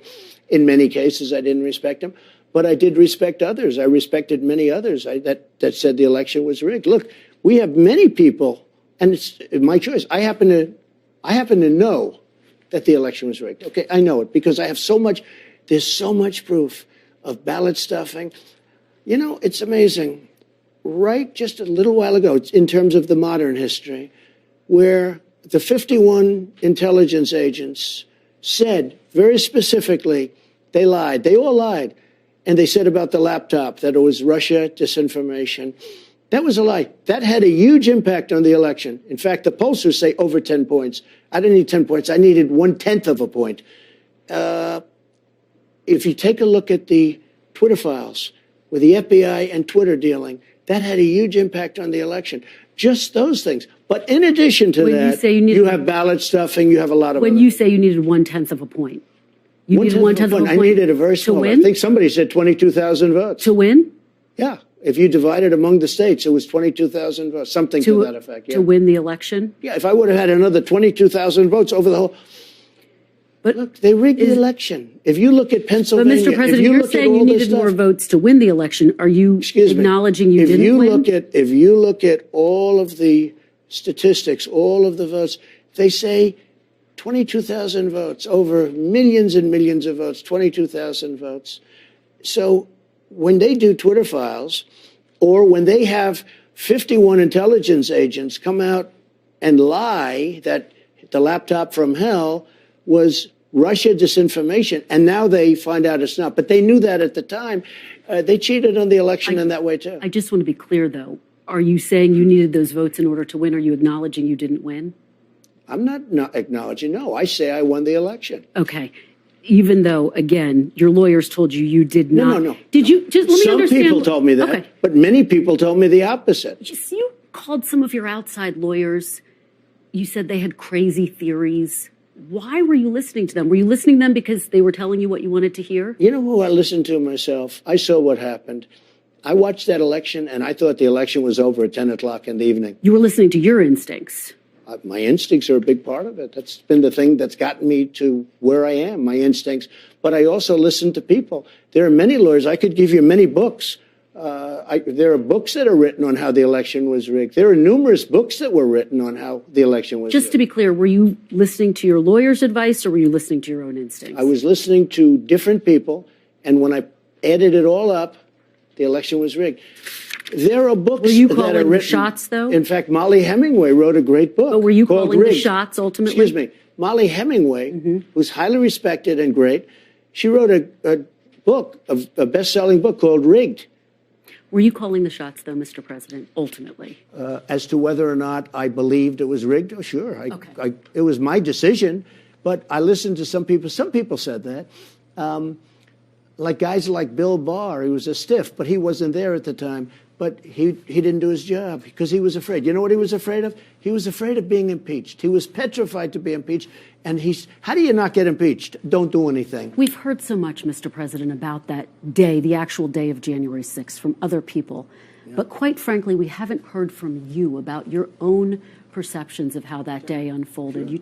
In many cases, I didn't respect them. But I did respect others. I respected many others that said the election was rigged. Look, we have many people, and it's my choice. I happen to know that the election was rigged. Okay, I know it because I have there's so much proof of ballot stuffing. It's amazing. Right just a little while ago, in terms of the modern history, where the 51 intelligence agents said very specifically they lied. They all lied. And they said about the laptop that it was Russia disinformation. That was a lie. That had a huge impact on the election. In fact, the pollsters say over 10 points. I didn't need 10 points. I needed 1/10 of a point. If you take a look at the Twitter files with the FBI and Twitter dealing, that had a huge impact on the election. Just those things. But in addition to that, you have ballot stuffing, you have a lot of When you say you needed 1/10 of a point, you needed 1/10 of a point. I needed a very small. I think somebody said 22,000 votes. To win? Yeah. If you divide it among the states, it was 22,000 votes, something to that effect. Yeah. To win the election? Yeah, if I would have had another 22,000 votes over the whole. But look, they rigged the election. If you look at Pennsylvania, but Mr. President, you're saying you needed more votes to win the election. Are you acknowledging you didn't win? If you look at all of the statistics, all of the votes, they say 22,000 votes, over millions and millions of votes, 22,000 votes. So when they do Twitter files, or when they have 51 intelligence agents come out and lie that the laptop from hell was Russia disinformation, and now they find out it's not. But they knew that at the time. They cheated on the election in that way, too. I just want to be clear, though. Are you saying you needed those votes in order to win? Are you acknowledging you didn't win? I'm not acknowledging. No, I say I won the election. Okay. Even though, again, your lawyers told you you did not. No. Did you? Just let me understand. Some people told me that, but many people told me the opposite. You called some of your outside lawyers. You said they had crazy theories. Why were you listening to them? Were you listening to them because they were telling you what you wanted to hear? You know who I listened to myself? I saw what happened. I watched that election, and I thought the election was over at 10 o'clock in the evening. You were listening to your instincts. My instincts are a big part of it. That's been the thing that's gotten me to where I am, my instincts. But I also listen to people. There are many lawyers. I could give you many books. There are books that are written on how the election was rigged. There are numerous books that were written on how the election was rigged. Just to be clear, were you listening to your lawyer's advice or were you listening to your own instincts? I was listening to different people, and when I added it all up, the election was rigged. There are books that are written. Were you calling the shots, though? In fact, Molly Hemingway wrote a great book. But were you calling Rigged. the shots ultimately? Excuse me. Molly Hemingway, who's highly respected and great, she wrote a book, a best-selling book called Rigged. Were you calling the shots, though, Mr. President, ultimately? As to whether or not I believed it was rigged, oh, sure. It was my decision, but I listened to some people. Some people said that. Like guys like Bill Barr, he was a stiff, but he wasn't there at the time. But he didn't do his job because he was afraid. You know what he was afraid of? He was afraid of being impeached. He was petrified to be impeached. And how do you not get impeached? Don't do anything. We've heard so much, Mr. President, about that day, the actual day of January 6th, from other people. Yeah. But quite frankly, we haven't heard from you about your own perceptions of how that day unfolded. Sure.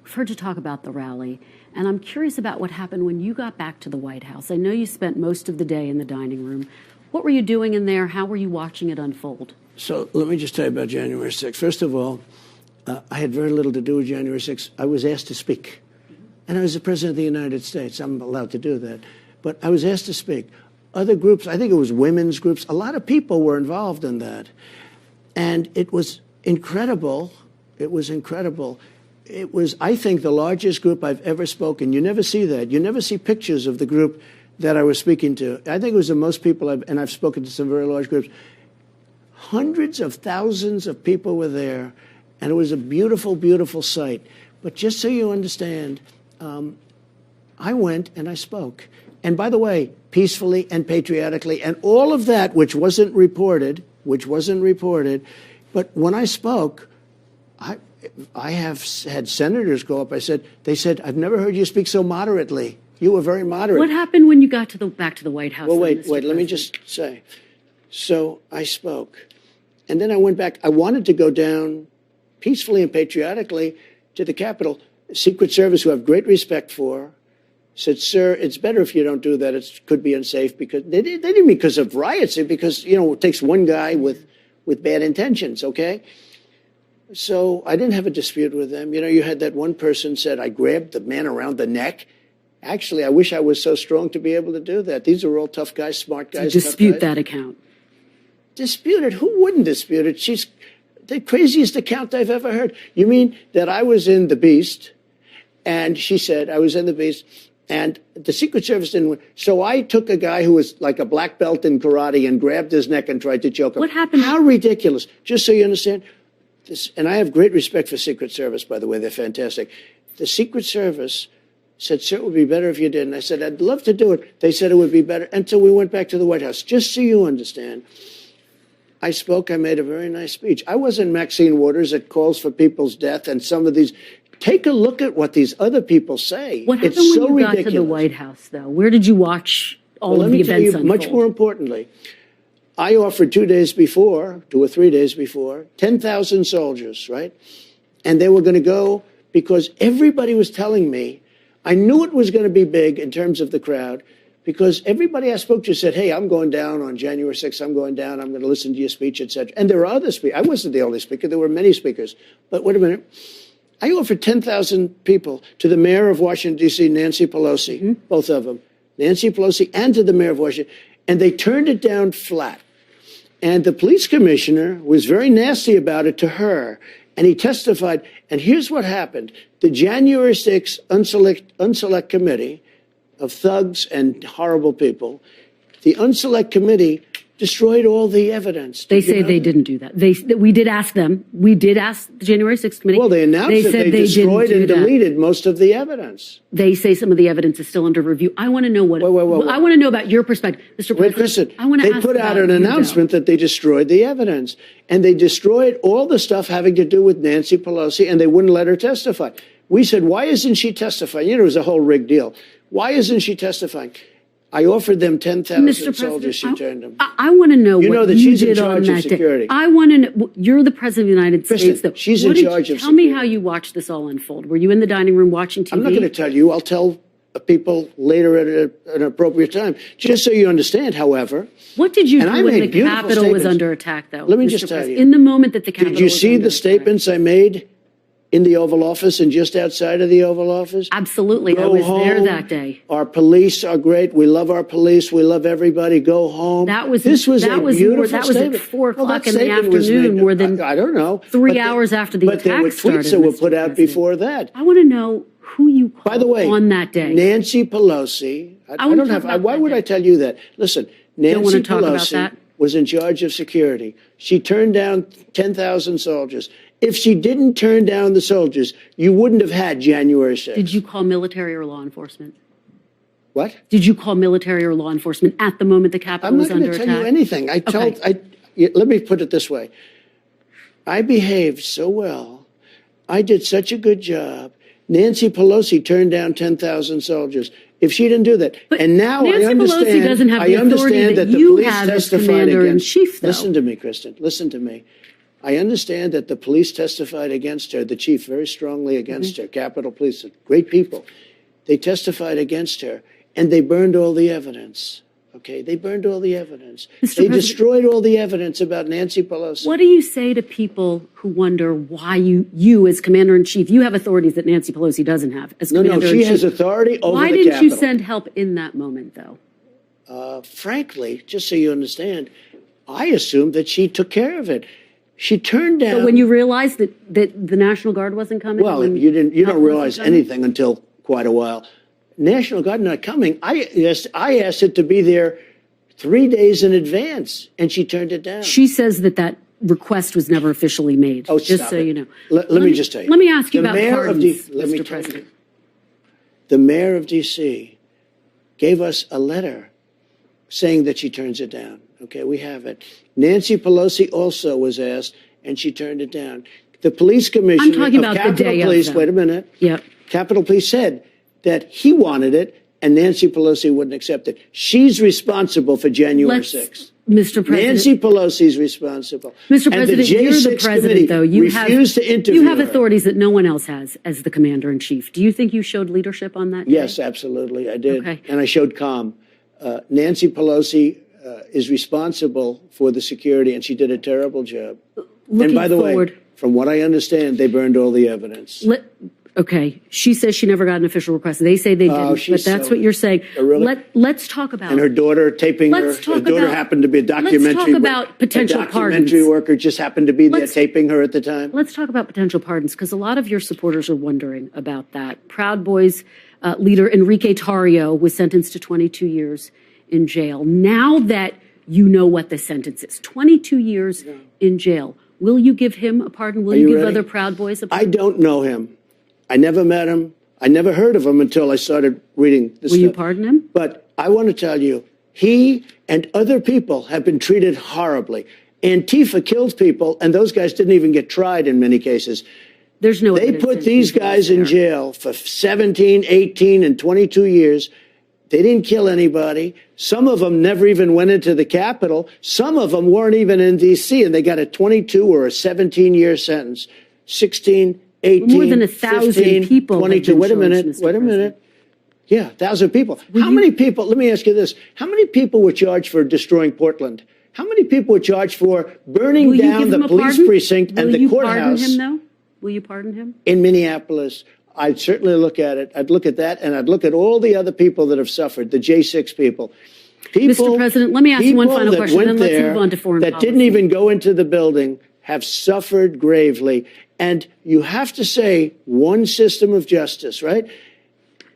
We've heard you talk about the rally. And I'm curious about what happened when you got back to the White House. I know you spent most of the day in the dining room. What were you doing in there? How were you watching it unfold? So let me just tell you about January 6th. First of all, I had very little to do with January 6th. I was asked to speak. And I was the President of the United States. I'm allowed to do that. But I was asked to speak. Other groups, I think it was women's groups, a lot of people were involved in that. And it was incredible. It was incredible. It was, I think, the largest group I've ever spoken. You never see that. You never see pictures of the group that I was speaking to. I think it was the most people, and I've spoken to some very large groups. Hundreds of thousands of people were there, and it was a beautiful, beautiful sight. But just so you understand, I went and I spoke. And by the way, peacefully and patriotically, and all of that, which wasn't reported, but when I spoke, I have had senators go up. They said, I've never heard you speak so moderately. You were very moderate. What happened when you got back to the White House? Well, wait, let me just say. So I spoke, and then I went back. I wanted to go down peacefully and patriotically to the Capitol. Secret Service, who I have great respect for, said, sir, it's better if you don't do that. It could be unsafe, because they didn't mean because of riots, because, it takes one guy with bad intentions, okay? So I didn't have a dispute with them. You had that one person said, I grabbed the man around the neck. Actually, I wish I was so strong to be able to do that. These are all tough guys, smart guys. So dispute that account. Dispute it? Who wouldn't dispute it? She's the craziest account I've ever heard. You mean that I was in the Beast, and she said I was in the Beast, and the Secret Service didn't win. So I took a guy who was like a black belt in karate and grabbed his neck and tried to choke him. What happened? How ridiculous. Just so you understand, and I have great respect for Secret Service, by the way. They're fantastic. The Secret Service said, sir, it would be better if you did. And I said, I'd love to do it. They said it would be better until we went back to the White House. Just so you understand, I spoke. I made a very nice speech. I wasn't Maxine Waters that calls for people's death and some of these. Take a look at what these other people say. What happened it's when so you got ridiculous. to the White House, though? Where did you watch all of the events unfold? Much more importantly, I offered 2 days before, 2 or 3 days before, 10,000 soldiers, right? And they were going to go because everybody was telling me, I knew it was going to be big in terms of the crowd, because everybody I spoke to said, hey, I'm going down on January 6th. I'm going down. I'm going to listen to your speech, etc. And there were other speakers. I wasn't the only speaker. There were many speakers. But wait a minute. I offered 10,000 people to the mayor of Washington, D.C., Nancy Pelosi, both of them, Nancy Pelosi, and to the mayor of Washington. And they turned it down flat. And the police commissioner was very nasty about it to her. And he testified. And here's what happened. The January 6th unselect committee of thugs and horrible people, the unselect committee destroyed all the evidence. They say they didn't do that. We did ask them. We did ask the January 6th committee. Well, they announced that they destroyed and deleted most of the evidence. They say some of the evidence is still under review. I want to know what. I want to know about your perspective, Mr. President. Wait, Kristen, I want to they ask put out about an announcement that they destroyed the evidence, and they destroyed all the stuff having to do with Nancy Pelosi, and they wouldn't let her testify. We said, why isn't she testifying? It was a whole rigged deal. Why isn't she testifying? I offered them 10,000 soldiers. She turned them. I want to know what know that you she's in did charge on of that security. day. I want to know. You're the President of the United States, though. She's in charge of Tell me security. how you watched this all unfold. Were you in the dining room watching TV? I'm not going to tell you. I'll tell people later at an appropriate time. Just so you understand, however. What did you And I do when made the beautiful Capitol was statements. under attack, though? Let me Mr. just tell President? you. In the moment that the Capitol Did you was see under the attack. statements I made in the Oval Office and just outside of the Oval Office? Absolutely. I Go was there home. that day. Our police are great. We love our police. We love everybody. Go home. This was a beautiful at statement. 4 Well, o'clock that in the statement was afternoon, made- more than I don't know. 3 But hours after the But there attack were started, tweets that were Mr. put out President. before that. I want to know who you called By the way, on that day. Nancy Pelosi. I wanna don't talk have. about Why that would day. I tell you that? Listen, Don't wanna Nancy talk about Pelosi that? was in charge of security. She turned down 10,000 soldiers. If she didn't turn down the soldiers, you wouldn't have had January 6th. Did you call military or law enforcement? What? Did you call military or law enforcement at the moment the Capitol I'm not was going under to attack? tell you anything. Let me put it this way. I behaved so well. I did such a good job. Nancy Pelosi turned down 10,000 soldiers. If she didn't do that, But and now Nancy I understand. Pelosi doesn't have the I authority understand that the you police have as testified commander-in-chief, though. Listen to me, Kristen. Listen to me. I understand that the police testified against her, the chief very strongly against her, Capitol Police, great people. They testified against her, and they burned all the evidence. Okay, they burned all the evidence. Mr. They President, destroyed all the evidence about Nancy Pelosi. what do you say to people who wonder why you as commander-in-chief, you have authorities that Nancy Pelosi doesn't have as commander-in-chief? No, she has authority over Why the didn't Capitol. you send help in that moment, though? Frankly, just so you understand, I assumed that she took care of it. She turned down. But when you realized that the National Guard wasn't coming? Well, when you don't help realize wasn't coming? anything until quite a while. National Guard not coming. I asked it to be there 3 days in advance, and she turned it down. She says that request was never officially made. Oh, just stop so it. you know. Let me just tell you. Let me ask you The about mayor of pardons, let me Mr. tell you. President. The mayor of D.C. gave us a letter saying that she turns it down. Okay, we have it. Nancy Pelosi also was asked, and she turned it down. The police commissioner I'm talking of about the Capitol day Police, of, wait a minute. Yeah. Capitol Police said that he wanted it, and Nancy Pelosi wouldn't accept it. She's responsible for January 6th. Mr. President. Nancy Pelosi's responsible. Mr. And President, the you're the J6 president, committee though. You refused to interview You have her. authorities that no one else has as the commander-in-chief. Do you think you showed leadership on that day? Yes, absolutely, I did. Okay. And I showed calm. Nancy Pelosi is responsible for the security, and she did a terrible job. Looking And by the forward, way, from what I understand, they burned all the evidence. Okay, she says she never got an official request. They say they didn't, she's but that's so- what you're saying. Really? Let's talk about. And her daughter taping her. Let's Her talk daughter about- happened to be a documentary. Let's talk about potential a documentary pardons. worker just happened to be there Let's- taping her at the time. Let's talk about potential pardons because a lot of your supporters are wondering about that. Proud Boys leader Enrique Tarrio was sentenced to 22 years in jail. Now that you know what the sentence is, 22 years in jail, will you give him a pardon? Will you give ready? other Proud Boys a I pardon? don't know him. I never met him. I never heard of him until I started reading this Will stuff. you pardon him? But I want to tell you, he and other people have been treated horribly. Antifa killed people, and those guys didn't even get tried in many cases. There's no They evidence put that these he was guys in there. jail for 17, 18, and 22 years. They didn't kill anybody. Some of them never even went into the Capitol. Some of them weren't even in D.C., and they got a 22 or a 17-year sentence. 16, 18, More than 1,000 15, people have 22. been Wait a charged, minute. Mr. Wait a minute. President. Yeah, 1,000 people. How many people, let me ask you this. How many people were charged for destroying Portland? How many people were charged for burning Will you down give the him a police pardon? precinct and Will the you courthouse pardon him, though? Will you pardon him? in Minneapolis? I'd certainly look at it. I'd look at that, and I'd look at all the other people that have suffered, the J6 people. Mr. President, let me ask you one final question, then let's move on to foreign that policy. didn't even go into the building have suffered gravely. And you have to say one system of justice, right?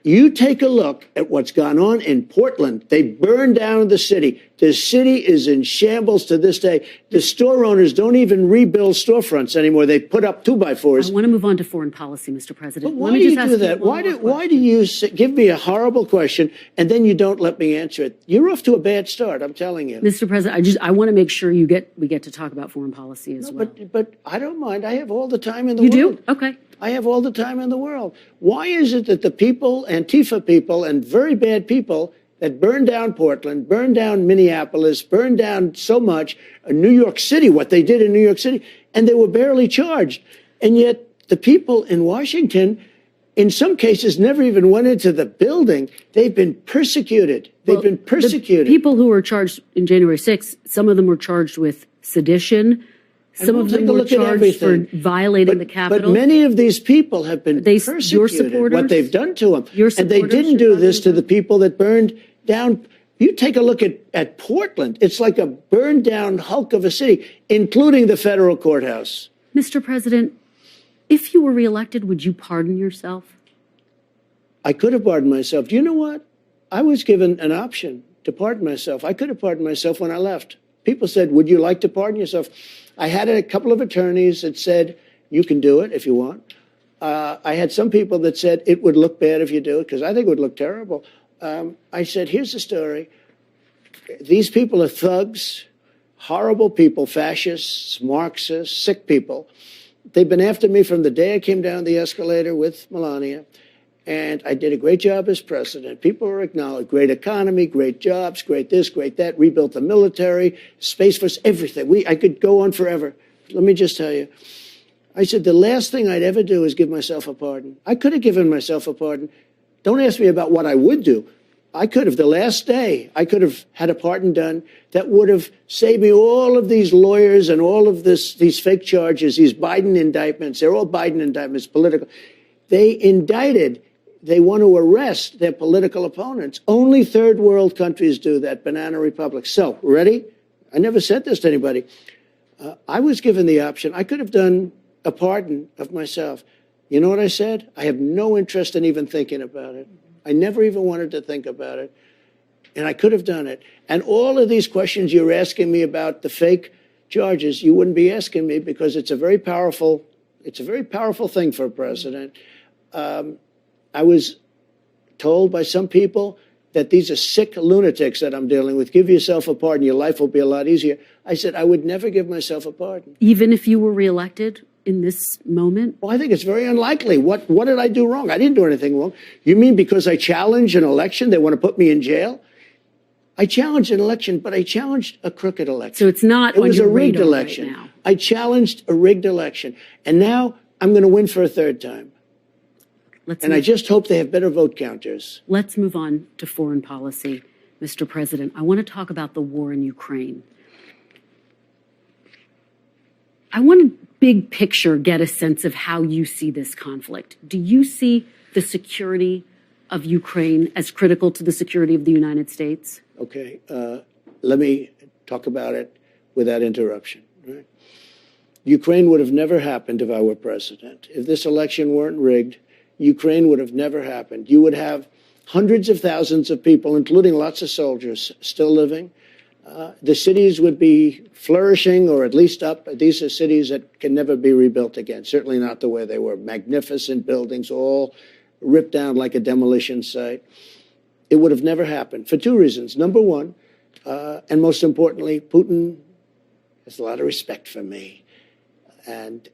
You take a look at what's gone on in Portland. They burned down the city. The city is in shambles to this day. The store owners don't even rebuild storefronts anymore. They put up 2x4s. I want to move on to foreign policy, Mr. President. But why Let me do just you ask do that? one more Why do you give me a horrible question and then you don't let me answer it? You're off to a bad start, I'm telling you. Mr. President, I want to make sure we get to talk about foreign policy as well. But I don't mind. I have all the time in the You world. do? Okay. I have all the time in the world. Why is it that the people, Antifa people, and very bad people that burned down Portland, burned down Minneapolis, burned down so much, New York City, what they did in New York City, and they were barely charged. And yet the people in Washington, in some cases, never even went into the building. They've been persecuted. They've been persecuted. The people who were charged in January 6th, some of them were charged with sedition. Some of them were charged for violating the Capitol. But many of these people have been Your persecuted, supporters, what they've done to them. Your And they supporters didn't should do not this be to the done. people that burned down. You take a look at Portland. It's like a burned down hulk of a city, including the federal courthouse. Mr. President, if you were reelected, would you pardon yourself? I could have pardoned myself. Do you know what? I was given an option to pardon myself. I could have pardoned myself when I left. People said, would you like to pardon yourself? I had a couple of attorneys that said, you can do it if you want. I had some people that said it would look bad if you do it, because I think it would look terrible. I said, here's the story. These people are thugs, horrible people, fascists, Marxists, sick people. They've been after me from the day I came down the escalator with Melania. And I did a great job as president. People were acknowledged. Great economy, great jobs, great this, great that. Rebuilt the military, Space Force, everything. I could go on forever. Let me just tell you. I said the last thing I'd ever do is give myself a pardon. I could have given myself a pardon. Don't ask me about what I would do. I could have, the last day, I could have had a pardon done that would have saved me all of these lawyers and all of these fake charges, these Biden indictments. They're all Biden indictments, political. They indicted, they want to arrest their political opponents. Only third world countries do that, banana republics. So, ready? I never said this to anybody. I was given the option. I could have done a pardon of myself. You know what I said? I have no interest in even thinking about it. I never even wanted to think about it. And I could have done it. And all of these questions you're asking me about the fake charges, you wouldn't be asking me because it's a very powerful thing for a president. I was told by some people that these are sick lunatics that I'm dealing with. Give yourself a pardon. Your life will be a lot easier. I said, I would never give myself a pardon. Even if you were reelected in this moment? Well, I think it's very unlikely. What did I do wrong? I didn't do anything wrong. You mean because I challenged an election, they want to put me in jail? I challenged an election, but I challenged a crooked election. So it's not. It was a rigged radar election. Right now. I challenged a rigged election. And now I'm going to win for a third time. I just hope they have better vote counters. Let's move on to foreign policy, Mr. President. I want to talk about the war in Ukraine. I want to big picture get a sense of how you see this conflict. Do you see the security of Ukraine as critical to the security of the United States? Okay, let me talk about it without interruption. Right? Ukraine would have never happened if I were president. If this election weren't rigged, Ukraine would have never happened. You would have hundreds of thousands of people, including lots of soldiers, still living. The cities would be flourishing, or at least up. These are cities that can never be rebuilt again, certainly not the way they were. Magnificent buildings, all ripped down like a demolition site. It would have never happened for two reasons. Number one, and most importantly, Putin has a lot of respect for me. And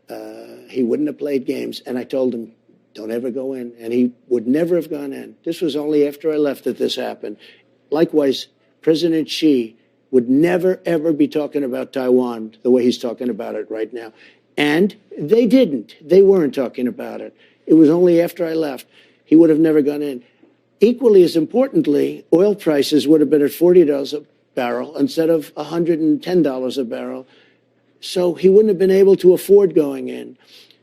he wouldn't have played games. And I told him, don't ever go in. And he would never have gone in. This was only after I left that this happened. Likewise, President Xi would never, ever be talking about Taiwan the way he's talking about it right now. And they didn't. They weren't talking about it. It was only after I left. He would have never gone in. Equally as importantly, oil prices would have been at $40 a barrel instead of $110 a barrel. So he wouldn't have been able to afford going in.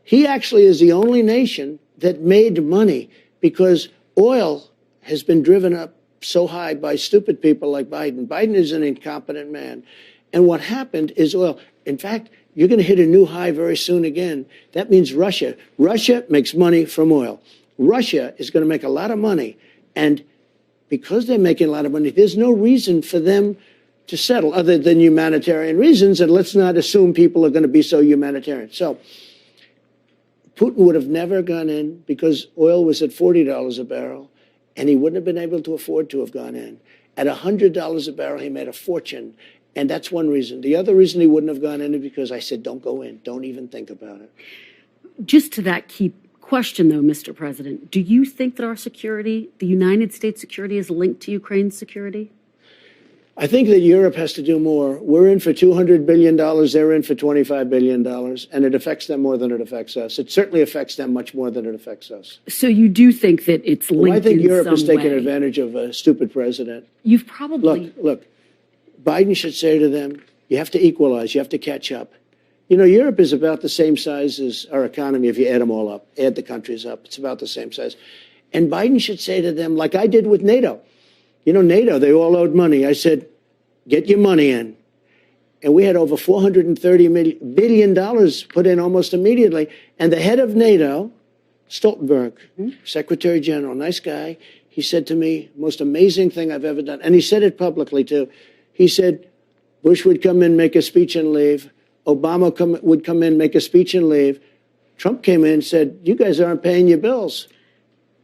He actually is the only nation that made money because oil has been driven up so high by stupid people like Biden. Biden is an incompetent man. And what happened is oil. In fact, you're going to hit a new high very soon again. That means Russia. Russia makes money from oil. Russia is going to make a lot of money. And because they're making a lot of money, there's no reason for them to settle other than humanitarian reasons. And let's not assume people are going to be so humanitarian. So Putin would have never gone in because oil was at $40 a barrel. And he wouldn't have been able to afford to have gone in. At $100 a barrel, he made a fortune. And that's one reason. The other reason he wouldn't have gone in is because I said, don't go in. Don't even think about it. Just to that key question, though, Mr. President, do you think that our security, the United States security, is linked to Ukraine's security? I think that Europe has to do more. We're in for $200 billion. They're in for $25 billion. And it affects them more than it affects us. It certainly affects them much more than it affects us. So you do think that it's linked in some way? I think Europe has taken advantage of a stupid president. You've probably... Look, Biden should say to them, you have to equalize. You have to catch up. You know, Europe is about the same size as our economy if you add them all up, add the countries up. It's about the same size. And Biden should say to them, like I did with NATO. You know, NATO, they all owed money. I said, get your money in. And we had over $430 billion put in almost immediately. And the head of NATO, Stoltenberg, Secretary General, nice guy, he said to me, most amazing thing I've ever done. And he said it publicly, too. He said, Bush would come in, make a speech and leave. Obama would come in, make a speech and leave. Trump came in and said, you guys aren't paying your bills.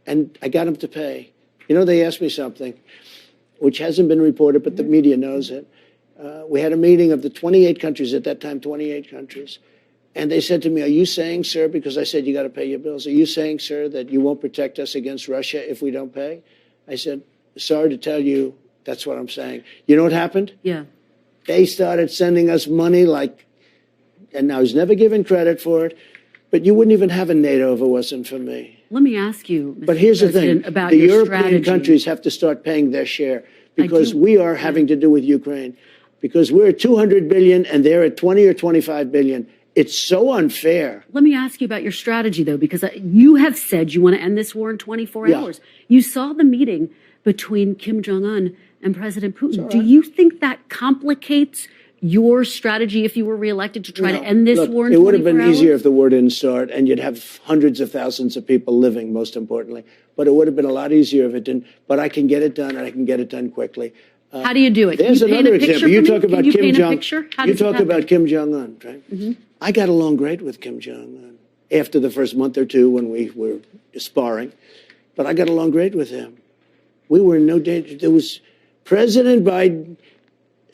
And I got him to pay. You know, they asked me something, which hasn't been reported, but the media knows it. We had a meeting of the 28 countries at that time, 28 countries. And they said to me, are you saying, sir, because I said you got to pay your bills, are you saying, sir, that you won't protect us against Russia if we don't pay? I said, sorry to tell you, that's what I'm saying. You know what happened? Yeah. They started sending us money like, and I was never given credit for it, but you wouldn't even have a NATO if it wasn't for me. Let me ask you, Mr. But here's the President, thing. about The your European strategy. countries have to start paying their share because do- we are having to do with Ukraine. Because we're at 200 billion and they're at 20 or 25 billion. It's so unfair. Let me ask you about your strategy, though, because you have said you want to end this war in 24 Yeah. hours. You saw the meeting between Kim Jong-un and President Putin. all Do right. you think that complicates your strategy if you were reelected to try to end this Look, war in 24 it hours? would have been easier if the war didn't start and you'd have hundreds of thousands of people living, most importantly. But it would have been a lot easier if it didn't. But I can get it done and I can get it done quickly. How do you do it? Can There's you paint another a picture example. You for me? talk about Can you Kim paint a Jong. picture? How You does it talk happen? about Kim Jong Un, right? I got along great with Kim Jong Un after the first month or two when we were sparring, but I got along great with him. We were in no danger. There was President Biden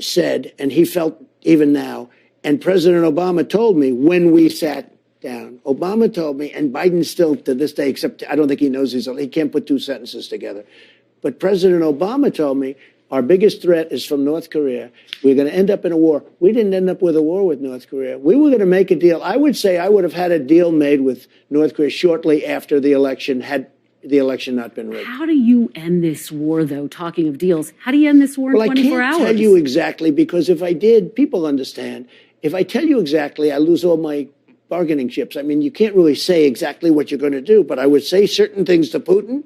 said, and he felt even now, and President Obama told me when we sat down. Obama told me, and Biden still to this day, except I don't think he knows he can't put two sentences together. But President Obama told me our biggest threat is from North Korea. We're going to end up in a war. We didn't end up with a war with North Korea. We were going to make a deal. I would say I would have had a deal made with North Korea shortly after the election, had the election not been rigged. How do you end this war, though? Talking of deals, how do you end this war in Well, 24 hours? I can't tell you exactly because if I did, people understand. If I tell you exactly, I lose all my bargaining chips. I mean, you can't really say exactly what you're going to do, but I would say certain things to Putin.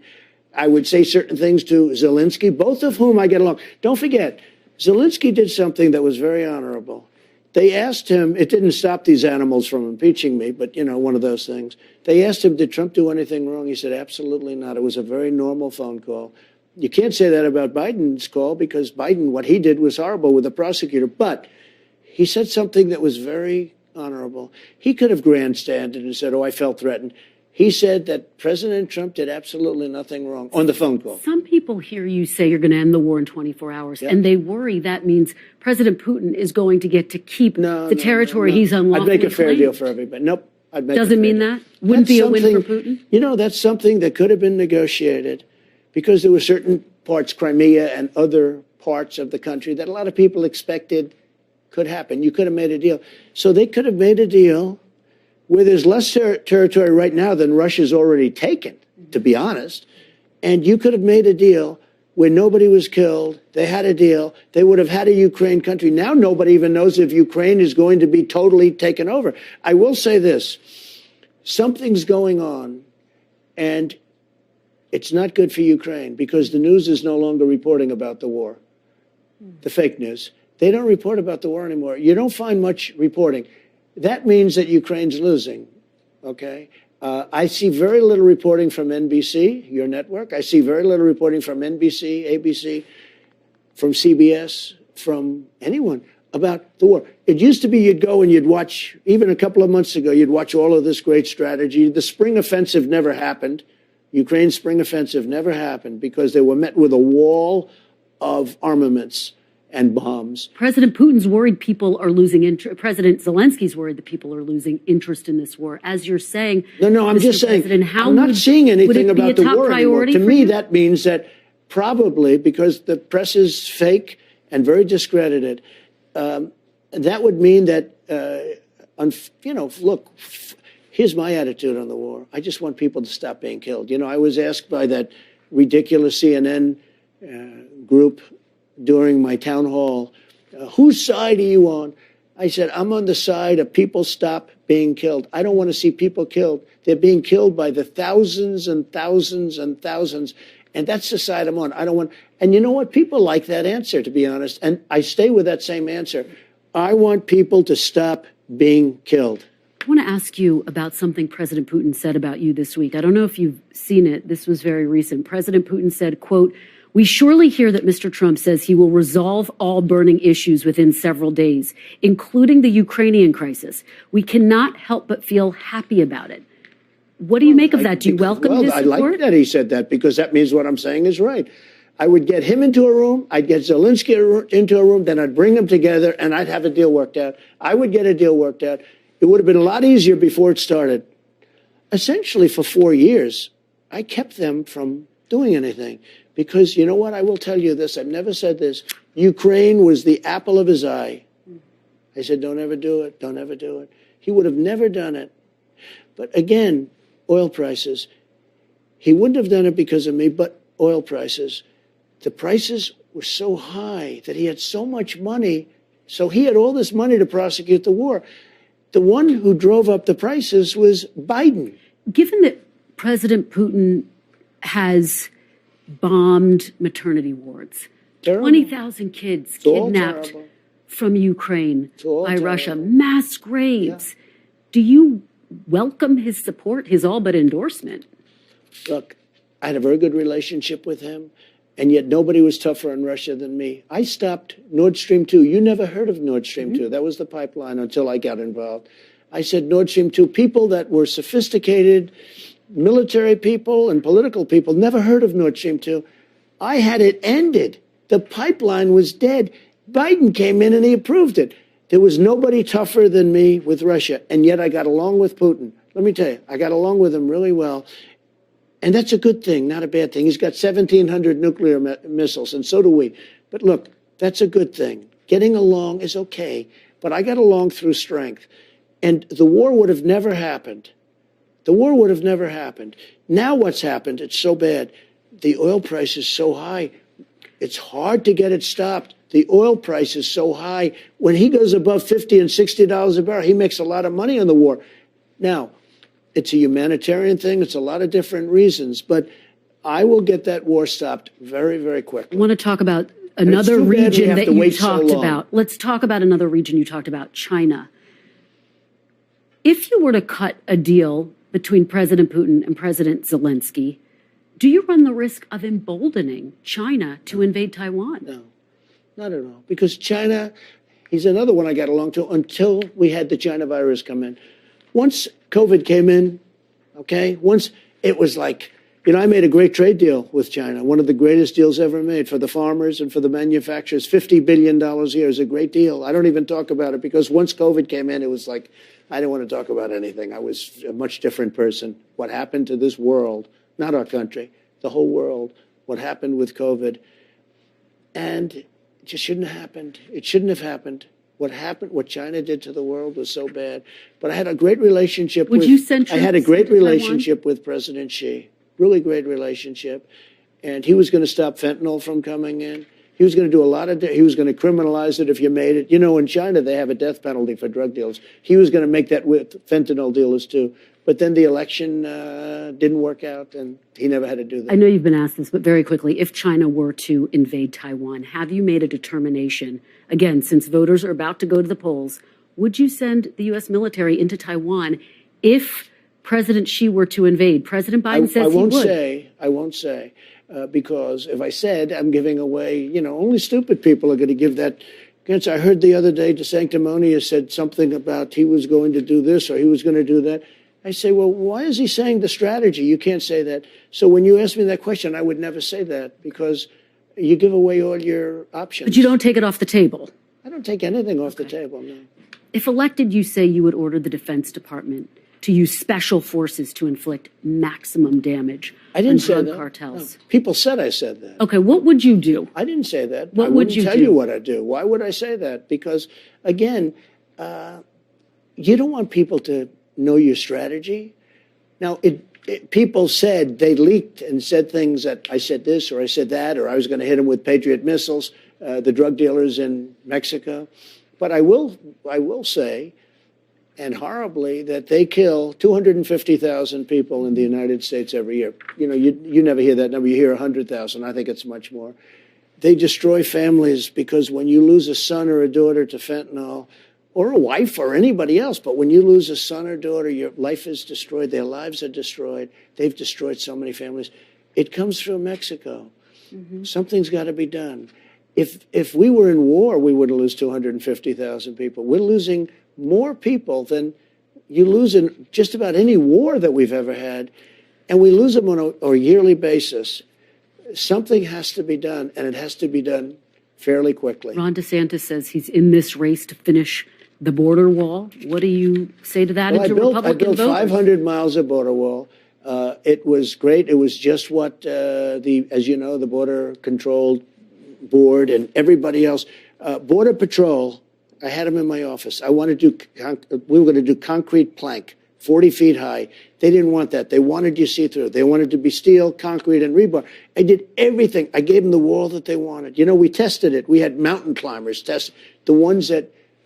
I would say certain things to Zelensky, both of whom I get along. Don't forget, Zelensky did something that was very honorable. They asked him, it didn't stop these animals from impeaching me, but, you know, one of those things. They asked him, did Trump do anything wrong? He said, absolutely not. It was a very normal phone call. You can't say that about Biden's call because Biden, what he did was horrible with the prosecutor. But he said something that was very honorable. He could have grandstanded and said, oh, I felt threatened. He said that President Trump did absolutely nothing wrong on the phone call. Some people hear you say you're going to end the war in 24 hours, and they worry that means President Putin is going to get to keep the territory he's unlawfully I'd make a fair claimed. deal for everybody. Nope. I'd make Doesn't a fair mean deal. that? Wouldn't That's be a win for something- Putin? You know, that's something that could have been negotiated because there were certain parts, Crimea and other parts of the country, that a lot of people expected could happen. You could have made a deal. So they could have made a deal where there's less territory right now than Russia's already taken, to be honest. And you could have made a deal where nobody was killed. They had a deal. They would have had a Ukraine country. Now nobody even knows if Ukraine is going to be totally taken over. I will say this. Something's going on, and it's not good for Ukraine because the news is no longer reporting about the war, the fake news. They don't report about the war anymore. You don't find much reporting. That means that Ukraine's losing, okay? I see very little reporting from NBC, your network. I see very little reporting from NBC, ABC, from CBS, from anyone about the war. It used to be you'd go and you'd watch, even a couple of months ago, you'd watch all of this great strategy. The spring offensive never happened. Ukraine's spring offensive never happened because they were met with a wall of armaments and bombs. President Putin's worried people are losing interest. President Zelensky's worried that people are losing interest in this war. As you're saying, No, I'm Mr. just saying, President, how I'm not would- seeing would anything it be a about the top war anymore. priority To for me, you? that means that probably because the press is fake and very discredited, that would mean that, look, here's my attitude on the war. I just want people to stop being killed. You know, I was asked by that ridiculous CNN group during my town hall, whose side are you on? I said, I'm on the side of people stop being killed. I don't want to see people killed. They're being killed by the thousands and thousands and thousands. And that's the side I'm on. I don't want, and you know what? People like that answer, to be honest. And I stay with that same answer. I want people to stop being killed. I want to ask you about something President Putin said about you this week. I don't know if you've seen it. This was very recent. President Putin said, quote, "We surely hear that Mr. Trump says he will resolve all burning issues within several days, including the Ukrainian crisis. We cannot help but feel happy about it." What do you make of that? Do you welcome his I support? like that he said that because that means what I'm saying is right. I would get him into a room, I'd get Zelensky into a room, then I'd bring them together and I'd have a deal worked out. I would get a deal worked out. It would have been a lot easier before it started. Essentially, for 4 years, I kept them from doing anything because, you know what, I will tell you this, I've never said this, Ukraine was the apple of his eye. I said, don't ever do it, don't ever do it. He would have never done it. But again, oil prices, He wouldn't have done it because of me, but oil prices. The prices were so high that he had so much money. So he had all this money to prosecute the war. The one who drove up the prices was Biden. Given that President Putin has bombed maternity wards, 20,000 kids kidnapped from Ukraine by Russia, mass graves. Yeah. Do you welcome his support, his all but endorsement? Look, I had a very good relationship with him, and yet nobody was tougher on Russia than me. I stopped Nord Stream 2. You never heard of Nord Stream 2. That was the pipeline until I got involved. I said Nord Stream 2, people that were sophisticated, military people and political people, never heard of Nord Stream 2. I had it ended. The pipeline was dead. Biden came in and he approved it. There was nobody tougher than me with Russia, and yet I got along with Putin. Let me tell you, I got along with him really well. And that's a good thing, not a bad thing. He's got 1,700 nuclear missiles, and so do we. But look, that's a good thing. Getting along is okay, but I got along through strength. And the war would have never happened. The war would have never happened. Now what's happened, it's so bad. The oil price is so high. It's hard to get it stopped. The oil price is so high. When he goes above $50 and $60 a barrel, he makes a lot of money on the war. Now, it's a humanitarian thing. It's a lot of different reasons. But I will get that war stopped very, very quickly. I want to talk about another region that you talked about. Let's talk about another region you talked about, China. If you were to cut a deal between President Putin and President Zelensky, do you run the risk of emboldening China to invade Taiwan? No, not at all. Because China, he's another one I got along to until we had the China virus come in. Once COVID came in, okay, once it was like, I made a great trade deal with China, one of the greatest deals ever made for the farmers and for the manufacturers. $50 billion a year is a great deal. I don't even talk about it because once COVID came in, it was like, I didn't want to talk about anything. I was a much different person. What happened to this world, not our country, the whole world, what happened with COVID. And it just shouldn't have happened. It shouldn't have happened. What happened, what China did to the world was so bad. But I had a great relationship with President Xi, really great relationship. And he was going to stop fentanyl from coming in. He was going to do a lot of, he was going to criminalize it if you made it. In China, they have a death penalty for drug deals. He was going to make that with fentanyl dealers too. But then the election didn't work out, and he never had to do that. I know you've been asked this, but very quickly, if China were to invade Taiwan, have you made a determination, again, since voters are about to go to the polls, would you send the U.S. military into Taiwan if President Xi were to invade? President Biden says he would. I won't say, because if I said, I'm giving away, only stupid people are going to give that answer. I heard the other day, DeSanctimonious said something about he was going to do this or he was going to do that. I say, well, why is he saying the strategy? You can't say that. So when you ask me that question, I would never say that because you give away all your options. But you don't take it off the table. I don't take anything off the table, no. If elected, you say you would order the Defense Department to use special forces to inflict maximum damage on drug cartels. No. People said I said that. Okay, what would you do? I didn't say that. What would you do? I wouldn't tell you what I'd do. Why would I say that? Because, again, you don't want people to know your strategy. Now, people said, they leaked and said things that I said this or I said that, or I was going to hit them with Patriot missiles, the drug dealers in Mexico. But I will say, and horribly, that they kill 250,000 people in the United States every year. You never hear that number. You hear 100,000. I think it's much more. They destroy families because when you lose a son or a daughter to fentanyl, or a wife or anybody else, but when you lose a son or daughter, your life is destroyed, their lives are destroyed. They've destroyed so many families. It comes through Mexico. Mm-hmm. Something's got to be done. If we were in war, we would lose 250,000 people. We're losing more people than you lose in just about any war that we've ever had, and we lose them on a yearly basis. Something has to be done, and it has to be done fairly quickly. Ron DeSantis says he's in this race to finish the border wall. What do you say to that? Well, I built 500 miles of border wall. It was great. It was just what as you know, the Border Control Board and everybody else, Border Patrol. I had them in my office. We were going to do concrete plank, 40 feet high. They didn't want that. They wanted you see-through. They wanted to be steel, concrete, and rebar. I did everything. I gave them the wall that they wanted. You know, we tested it. We had mountain climbers test the ones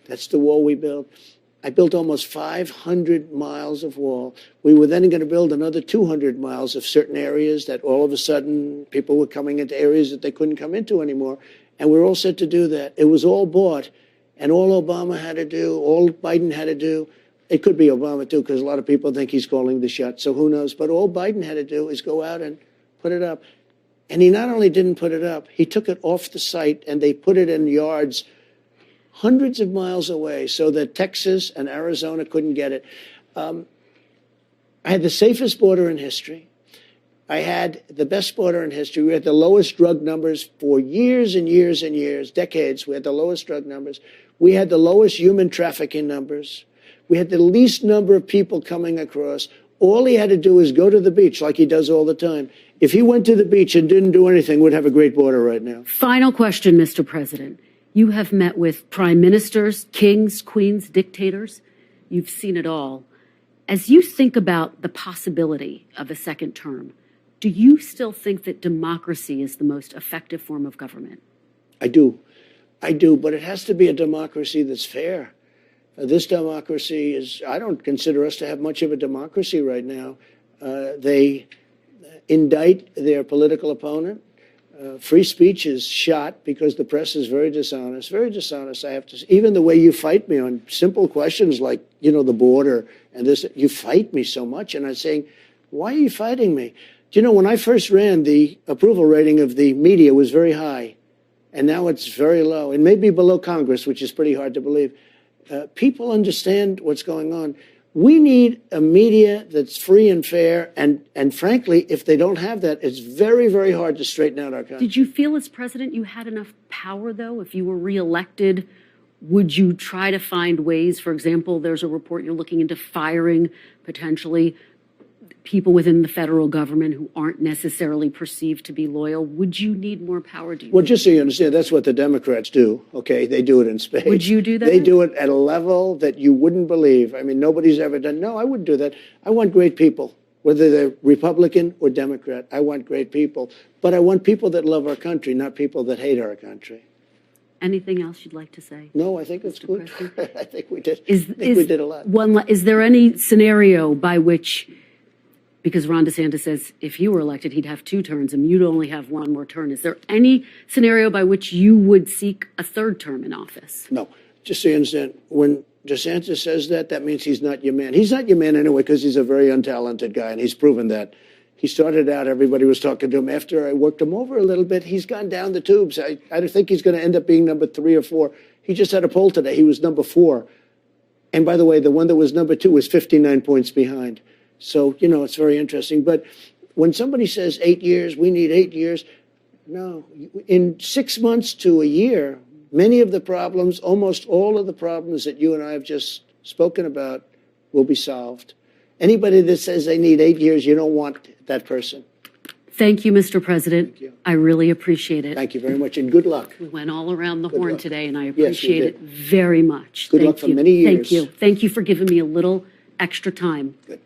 that's the wall we built. I built almost 500 miles of wall. We were then going to build another 200 miles of certain areas that all of a sudden people were coming into areas that they couldn't come into anymore. And we were all set to do that. It was all bought. And all Obama had to do, all Biden had to do, it could be Obama too, because a lot of people think he's calling the shots, so who knows. But all Biden had to do is go out and put it up. And he not only didn't put it up, he took it off the site and they put it in yards hundreds of miles away so that Texas and Arizona couldn't get it. I had the safest border in history. I had the best border in history. We had the lowest drug numbers for years and years and years, decades. We had the lowest drug numbers. We had the lowest human trafficking numbers. We had the least number of people coming across. All he had to do is go to the beach like he does all the time. If he went to the beach and didn't do anything, we'd have a great border right now. Final question, Mr. President. You have met with prime ministers, kings, queens, dictators. You've seen it all. As you think about the possibility of a second term, do you still think that democracy is the most effective form of government? I do, but it has to be a democracy that's fair. This democracy is, I don't consider us to have much of a democracy right now. They indict their political opponent. Free speech is shot because the press is very dishonest, I have to say. Even the way you fight me on simple questions like, you know, the border and this, you fight me so much. And I'm saying, why are you fighting me? Do you know, when I first ran, the approval rating of the media was very high, and now it's very low. It may be below Congress, which is pretty hard to believe. People understand what's going on. We need a media that's free and fair, and frankly, if they don't have that, it's very, very hard to straighten out our country. Did you feel as president you had enough power, though? If you were reelected, would you try to find ways? For example, there's a report you're looking into firing potentially people within the federal government who aren't necessarily perceived to be loyal. Would you need more power? Do you Well, just so you understand, that's what the Democrats do, okay? They do it in spades. Would you do that? They do it at a level that you wouldn't believe. I mean, nobody's ever done. No, I wouldn't do that. I want great people, whether they're Republican or Democrat. I want great people. But I want people that love our country, not people that hate our country. Anything else you'd like to say? No, I think it's good. I think we did. We did a lot. Is there any scenario by which, because Ron DeSantis says if you were elected, he'd have 2 terms and you'd only have 1 more term. Is there any scenario by which you would seek a 3rd term in office? No. Just so you understand, when DeSantis says that, that means he's not your man. He's not your man anyway because he's a very untalented guy, and he's proven that. He started out, everybody was talking to him. After I worked him over a little bit, he's gone down the tubes. I think he's going to end up being number 3 or 4. He just had a poll today. He was number 4. And by the way, the one that was number 2 was 59 points behind. So, you know, it's very interesting. But when somebody says 8 years, we need 8 years, no. In 6 months to a year, many of the problems, almost all of the problems that you and I have just spoken about will be solved. Anybody that says they need 8 years, you don't want that person. Thank you, Mr. President. Thank you. I really appreciate it. Thank you very much, and good luck. We went all around the Good horn luck. today, and I Yes, we appreciate did. it very much. Good Thank luck for you. many years. Thank you. Thank you for giving me a little extra time. Good.